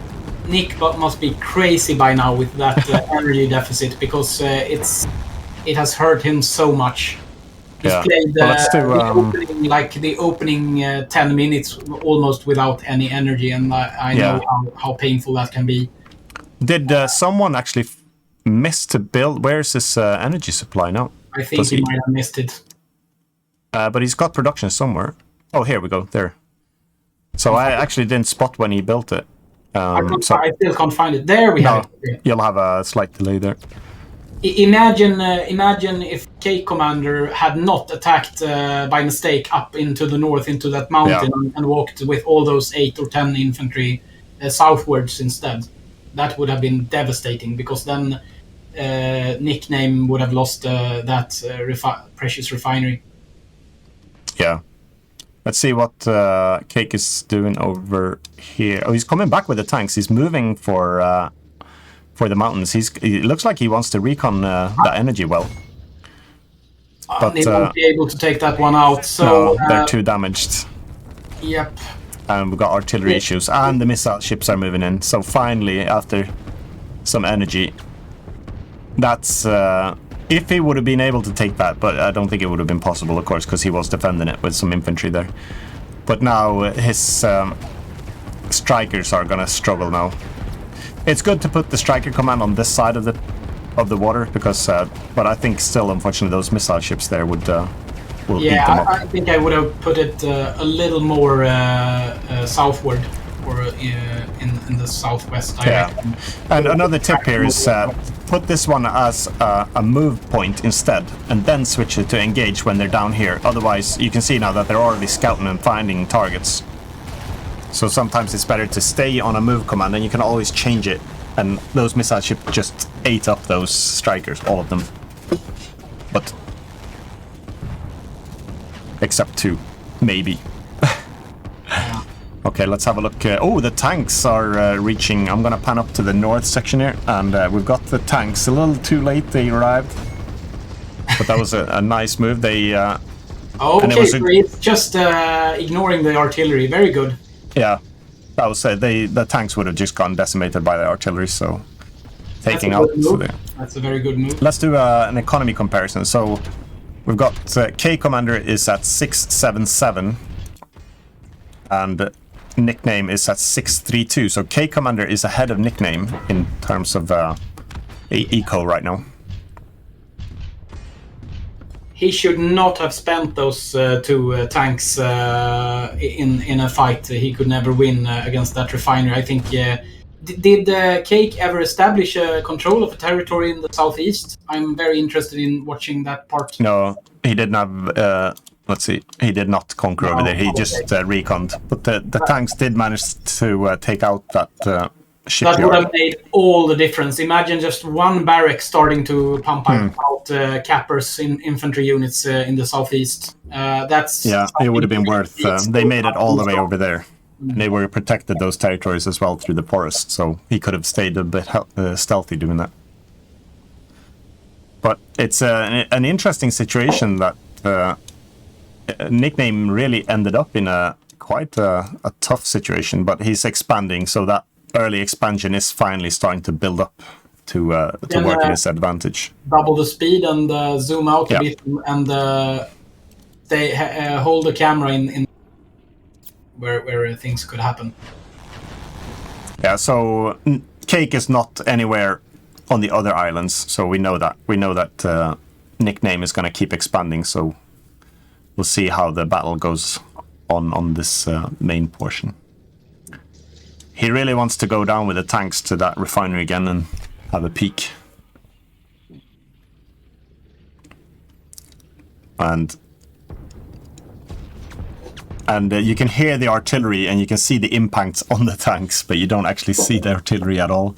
Nick must be crazy by now with that energy deficit, because it has hurt him so much. He's played the opening 10 minutes almost without any energy, and I know how painful that can be. Did someone actually miss to build? Where's his energy supply now? I think he might have missed it. But he's got production somewhere. Oh, here we go. There. So I actually didn't spot when he built it. I still can't find it. There we have it. You'll have a slight delay there. Imagine if CakeCommander had not attacked by mistake up into the north, into that mountain, and walked with all those 8 or 10 infantry southwards instead. That would have been devastating, because then Nickname would have lost that precious refinery. Yeah. Let's see what Cake is doing over here. Oh, he's coming back with the tanks. He's moving for the mountains. It looks like he wants to recon that energy well. But they won't be able to take that one out. So no, they're too damaged. Yep. And we've got artillery issues, and the missile ships are moving in. So finally, after some energy, that's if he would have been able to take that, but I don't think it would have been possible, of course, because he was defending it with some infantry there. But now his strikers are gonna struggle now. It's good to put the striker command on this side of the water, because but I think still, unfortunately, those missile ships there will beat them up. I think I would have put it a little more southward, or in the southwest direction. Yeah. And another tip here is put this one as a move point instead, and then switch it to engage when they're down here. Otherwise, you can see now that they're already scouting and finding targets. So sometimes it's better to stay on a move command, and you can always change it. And those missile ships just ate up those strikers, all of them. But except 2, maybe. Okay, let's have a look. Oh, the tanks are reaching. I'm gonna pan up to the north section here, and we've got the tanks. A little too late they arrived, but that was a nice move. They okay, so it's just ignoring the artillery. Very good. Yeah, that was the tanks would have just gone decimated by the artillery, so taking out. That's a very good move. Let's do an economy comparison. So we've got CakeCommander is at 677, and Nickname is at 632. So CakeCommander is ahead of Nickname in terms of eco right now. He should not have spent those 2 tanks in a fight. He could never win against that refinery. I think. Did Cake ever establish control of a territory in the southeast? I'm very interested in watching that part. No, he didn't have. Let's see. He did not conquer over there. He just reconned. But the tanks did manage to take out that shipyard. That would have made all the difference. Imagine just one barrack starting to pump out cappers in infantry units in the southeast. It would have been worth. They made it all the way over there. They were protected those territories as well through the forest, so he could have stayed a bit stealthy doing that. But it's an interesting situation that Nickname really ended up in quite a tough situation, but he's expanding, so that early expansion is finally starting to build up to work in his advantage. Double the speed and zoom out a bit, and they hold the camera in where things could happen. Yeah, so Cake is not anywhere on the other islands, so we know that. We know that Nickname is going to keep expanding, so we'll see how the battle goes on this main portion. He really wants to go down with the tanks to that refinery again and have a peek. And you can hear the artillery and you can see the impacts on the tanks, but you don't actually see the artillery at all.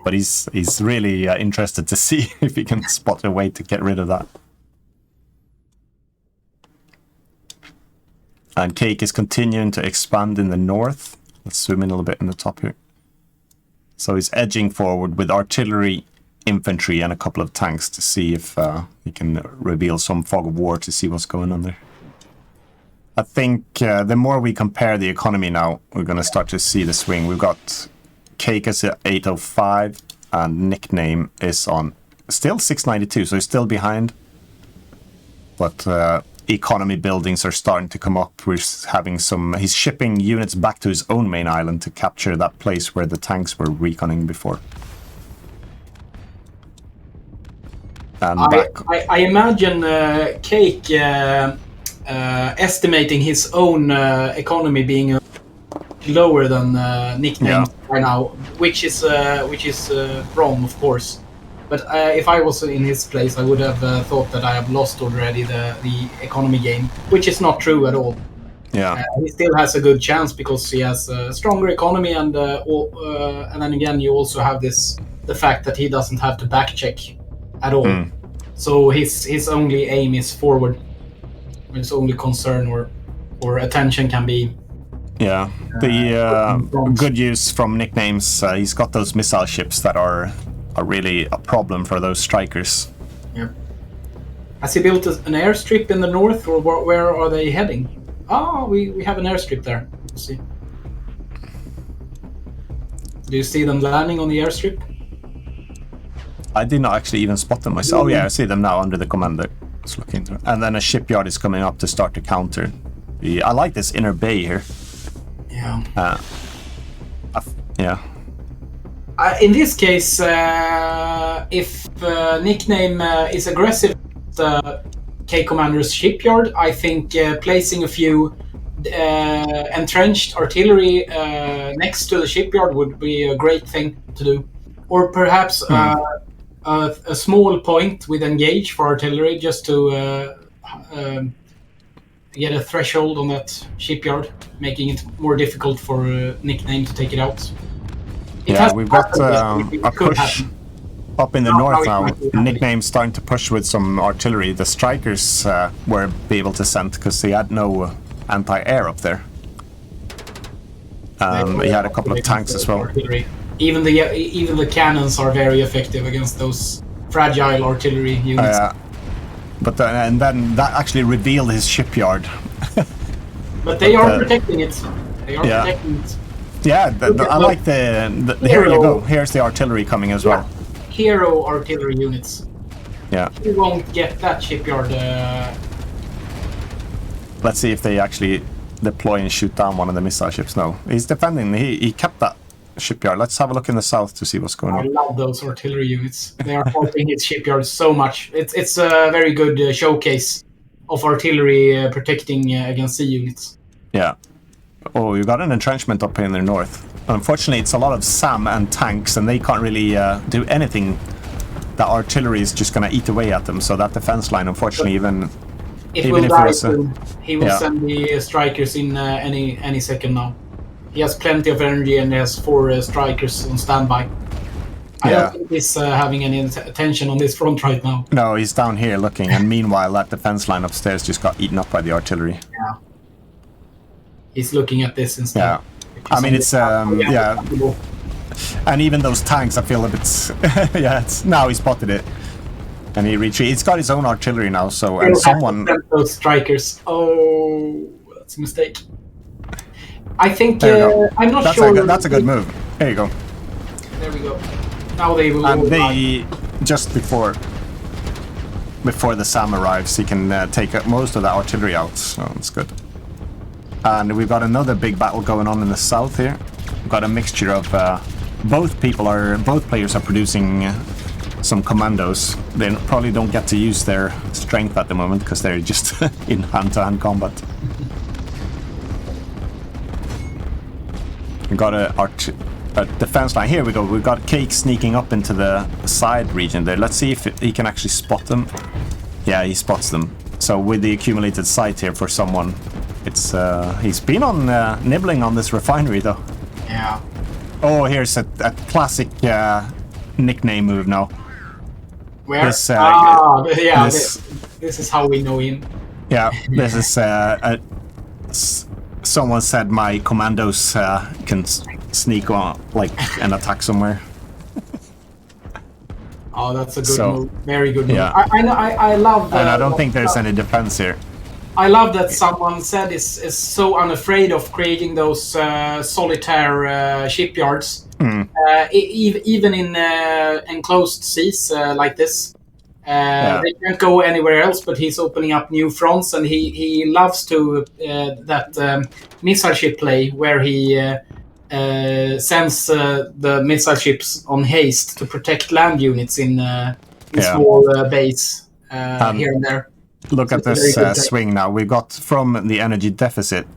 But he's really interested to see if he can spot a way to get rid of that. And Cake is continuing to expand in the north. Let's zoom in a little bit in the top here. So he's edging forward with artillery, infantry, and a couple of tanks to see if he can reveal some fog of war to see what's going on there. I think the more we compare the economy now, we're going to start to see the swing. We've got Cake is at 805, and Nickname is on still 692, so he's still behind. but economy buildings are starting to come up. He's shipping units back to his own main island to capture that place where the tanks were reconning before. And I imagine Cake estimating his own economy being lower than nicknames by now, which is wrong, of course. But if I was in his place, I would have thought that I have lost already the economy game, which is not true at all. Yeah, he still has a good chance because he has a stronger economy, and then again, you also have the fact that he doesn't have to back check at all. So his only aim is forward. His only concern or attention can be. Yeah, the good use from nicknames. He's got those missile ships that are really a problem for those strikers. Yeah. Has he built an airstrip in the north, or where are they heading? Oh, we have an airstrip there. Let's see. Do you see them landing on the airstrip? I did not actually even spot them myself. Oh yeah, I see them now under the commander. Let's look into it. And then a shipyard is coming up to start to counter. I like this inner bay here. Yeah. Yeah. In this case, if nickname is aggressive at KakeCommander's shipyard, I think placing a few entrenched artillery next to the shipyard would be a great thing to do. Or perhaps a small point with engage for artillery, just to get a threshold on that shipyard, making it more difficult for nickname to take it out. We've got a push up in the north now. Nickname's starting to push with some artillery. The strikers were able to send because they had no anti-air up there. He had a couple of tanks as well. Artillery. Even the cannons are very effective against those fragile artillery units. But then that actually revealed his shipyard. But they are protecting it. They are protecting it. Yeah, I like the here you go. Here's the artillery coming as well. Hero artillery units. Yeah. You won't get that shipyard. Let's see if they actually deploy and shoot down one of the missile ships. No, he's defending. He kept that shipyard. Let's have a look in the south to see what's going on. I love those artillery units. They are helping his shipyard so much. It's a very good showcase of artillery protecting against sea units. Yeah. Oh, you got an entrenchment up here in the north. Unfortunately, it's a lot of SAM and tanks, and they can't really do anything. The artillery is just going to eat away at them. So that defense line, unfortunately, even if he will send the strikers in any second now. He has plenty of energy and he has 4 strikers on standby. I don't think he's having any attention on this front right now. No, he's down here looking, and meanwhile that defense line upstairs just got eaten up by the artillery. Yeah. He's looking at this instead. Yeah. I mean, it's, and even those tanks, I feel a bit, now he spotted it. And he retreated. He's got his own artillery now, so, and someone... Those strikers. Oh, that's a mistake. I think, I'm not sure... That's a good move. There you go. There we go. Now they will... And just before the SAM arrives, he can take most of the artillery out, so that's good. And we've got another big battle going on in the south here. We've got a mixture of both players are producing some commandos. They probably don't get to use their strength at the moment because they're just in hand-to-hand combat. We got a defense line. Here we go. We've got Cake sneaking up into the side region there. Let's see if he can actually spot them. Yeah, he spots them. So with the accumulated sight here for someone, it's he's been on nibbling on this refinery though. Yeah. Oh, here's a classic nickname move now. Where? This, this is how we know him. Yeah, this is someone said my commandos can sneak on and attack somewhere. Oh, that's a good move. Very good move. Yeah. I love that. And I don't think there's any defense here. I love that someone said is so unafraid of creating those solitaire shipyards. Even in enclosed seas like this. They can't go anywhere else, but he's opening up new fronts, and he loves to that missile ship play where he sends the missile ships on haste to protect land units in small base here and there. Look at this swing now. We got from the energy deficit.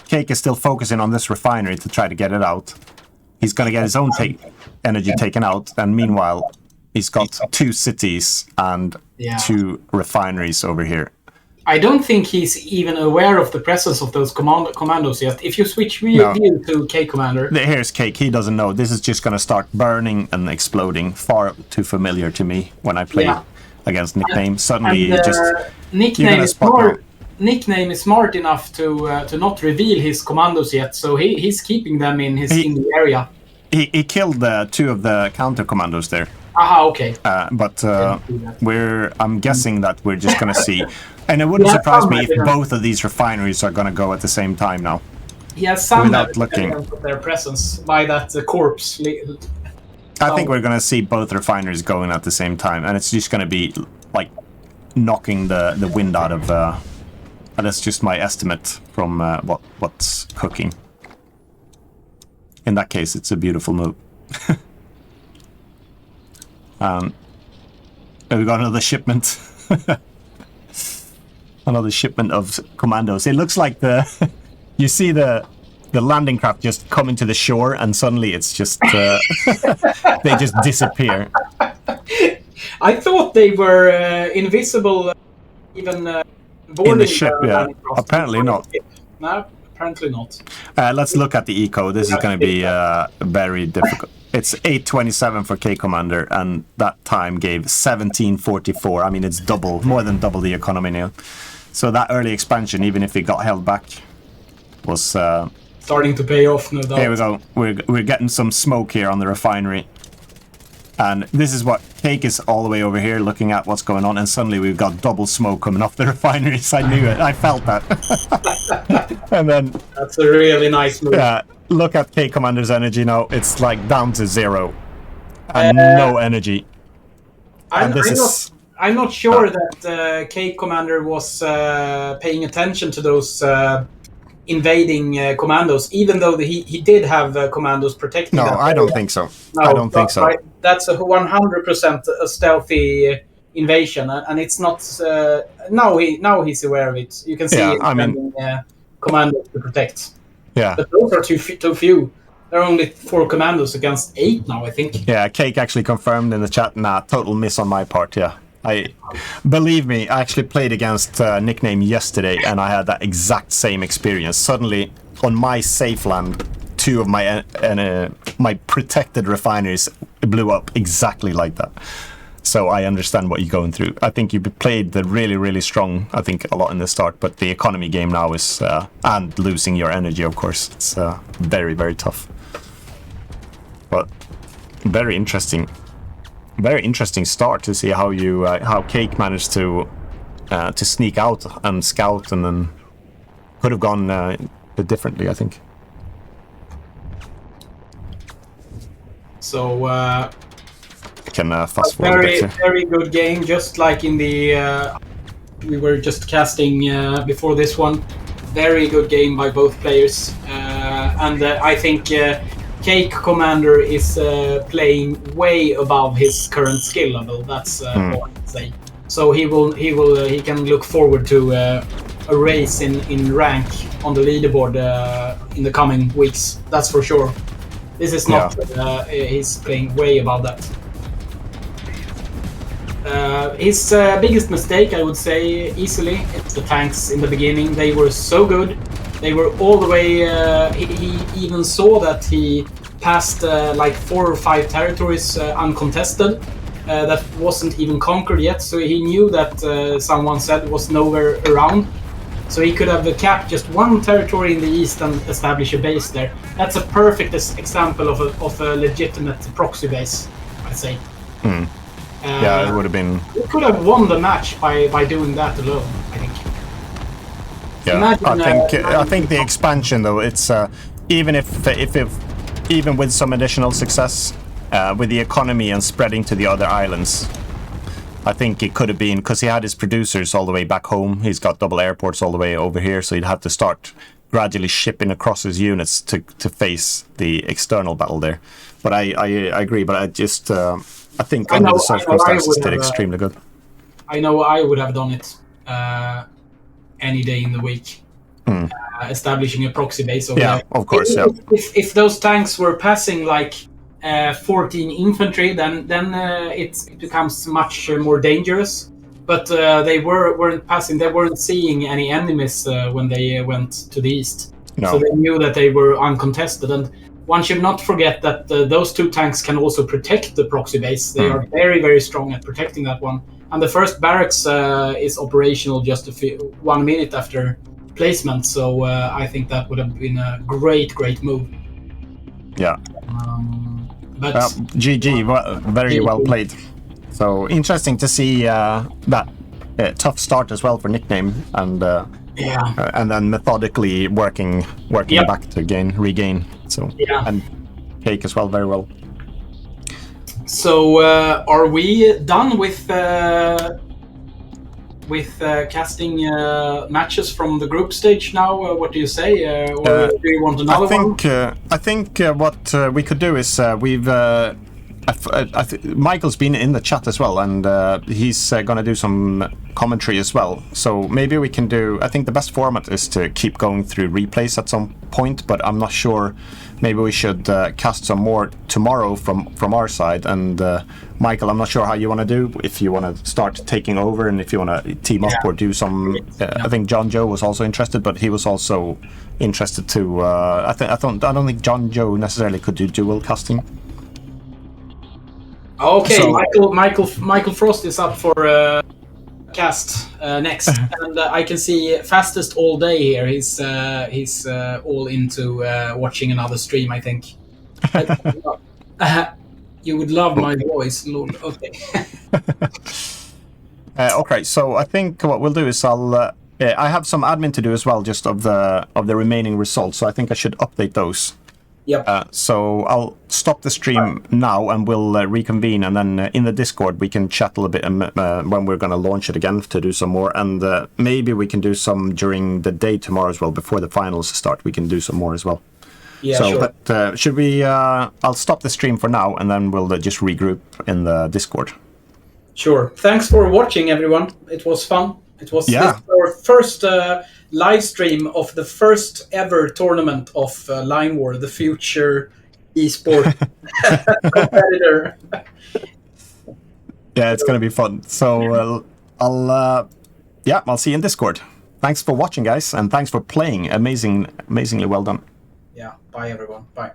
Cake is still focusing on this refinery to try to get it out. He's going to get his own energy taken out, and meanwhile, he's got 2 cities and 2 refineries over here. I don't think he's even aware of the presence of those commandos yet. If you switch view to CakeCommander... Here's Cake. He doesn't know. This is just going to start burning and exploding. Far too familiar to me when I play against Nickname. Suddenly, Nickname is smart enough to not reveal his commandos yet, so he's keeping them in the area. He killed 2 of the counter commandos there. Aha, okay. But I'm guessing that we're just going to see, and it wouldn't surprise me if both of these refineries are going to go at the same time now. He has some without looking of their presence by that corpse. I think we're going to see both refineries going at the same time, and it's just going to be like knocking the wind out of. And that's just my estimate from what's cooking. In that case, it's a beautiful move. We got another shipment. Another shipment of commandos. It looks like you see the landing craft just coming to the shore, and suddenly it's just they just disappear. I thought they were invisible, even in the ship. Yeah, apparently not. No, apparently not. Let's look at the eco. This is going to be very difficult. It's 8:27 for CakeCommander, and that time gave 17:44. I mean, it's more than double the economy now. So that early expansion, even if it got held back, was starting to pay off. No doubt. Here we go. We're getting some smoke here on the refinery, and this is what Cake is all the way over here looking at what's going on, and suddenly we've got double smoke coming off the refineries. I knew it. I felt that. And then that's a really nice move. Yeah. Look at CakeCommander's energy now. It's like down to 0. And no energy. I'm not sure that CakeCommander was paying attention to those invading commandos, even though he did have commandos protecting them. No, I don't think so. I don't think so. That's a 100% a stealthy invasion, and it's not... now he's aware of it. You can see commandos to protect. Yeah. But those are too few. There are only 4 commandos against 8 now, I think. Yeah, Cake actually confirmed in the chat, total miss on my part, yeah. Believe me, I actually played against Nickname yesterday, and I had that exact same experience. Suddenly, on my safe land, 2 of my protected refineries blew up exactly like that. So I understand what you're going through. I think you played the really, really strong, I think, a lot in the start, but the economy game now is, and losing your energy, of course, it's very, very tough. But very interesting start to see how how Cake managed to sneak out and scout, and then could have gone differently, I think. So can fast forward. Very good game, just like in the we were just casting before this one. Very good game by both players, and I think CakeCommander is playing way above his current skill level. That's what I'd say. So he can look forward to a race in rank on the leaderboard in the coming weeks. That's for sure. This is not. He's playing way above that. His biggest mistake, I would say, easily, it's the tanks in the beginning. They were so good. They were all the way... he even saw that he passed like 4 or 5 territories uncontested. That wasn't even conquered yet, so he knew that someone said was nowhere around. So he could have capped just 1 territory in the east and establish a base there. That's a perfect example of a legitimate proxy base, I'd say. Yeah, it would have been... He could have won the match by doing that alone, I think. Yeah, imagine, I think the expansion, though, it's even even with some additional success with the economy and spreading to the other islands, I think it could have been because he had his producers all the way back home. He's got double airports all the way over here, so he'd have to start gradually shipping across his units to face the external battle there. But I agree. But I just I think under the circumstances did extremely good. I know I would have done it any day in the week. Establishing a proxy base over there. Of course. If those tanks were passing like 14 infantry, then it becomes much more dangerous. But they weren't passing. They weren't seeing any enemies when they went to the east. No. So they knew that they were uncontested. And one should not forget that those 2 tanks can also protect the proxy base. They are very, very strong at protecting that one. And the first barracks is operational just 1 minute after placement. So I think that would have been a great move. Yeah. But GG, very well played. So interesting to see that tough start as well for Nickname, and then methodically working back to regain. So and Cake as well, very well. So are we done with casting matches from the group stage now? What do you say? Or do you want another one? I think what we could do is we've. Michael's been in the chat as well, and he's going to do some commentary as well. So maybe we can do. I think the best format is to keep going through replays at some point, but I'm not sure. Maybe we should cast some more tomorrow from our side. And Michael, I'm not sure how you want to do. If you want to start taking over, and if you want to team up or do some. I think John Joe was also interested, but he was also interested to. I don't think John Joe necessarily could do dual casting. Okay, so, Michael Frost is up for cast next, and I can see Fastest all day here. He's all into watching another stream, I think. You would love my voice, Lord. Okay. Okay, so I think what we'll do is I have some admin to do as well, just of the remaining results. So I think I should update those. Yep. So I'll stop the stream now, and we'll reconvene, and then in the Discord we can chat a little bit when we're going to launch it again to do some more, and maybe we can do some during the day tomorrow as well, before the finals start. We can do some more as well. Yeah, so, sure. But should we? I'll stop the stream for now, and then we'll just regroup in the Discord. Sure. Thanks for watching, everyone. It was fun. It was our first live stream of the first ever tournament of Line War, the future esport competitor. Yeah, it's going to be fun. So I'll see you in Discord. Thanks for watching, guys, and thanks for playing. Amazingly well done. Yeah. Bye, everyone. Bye.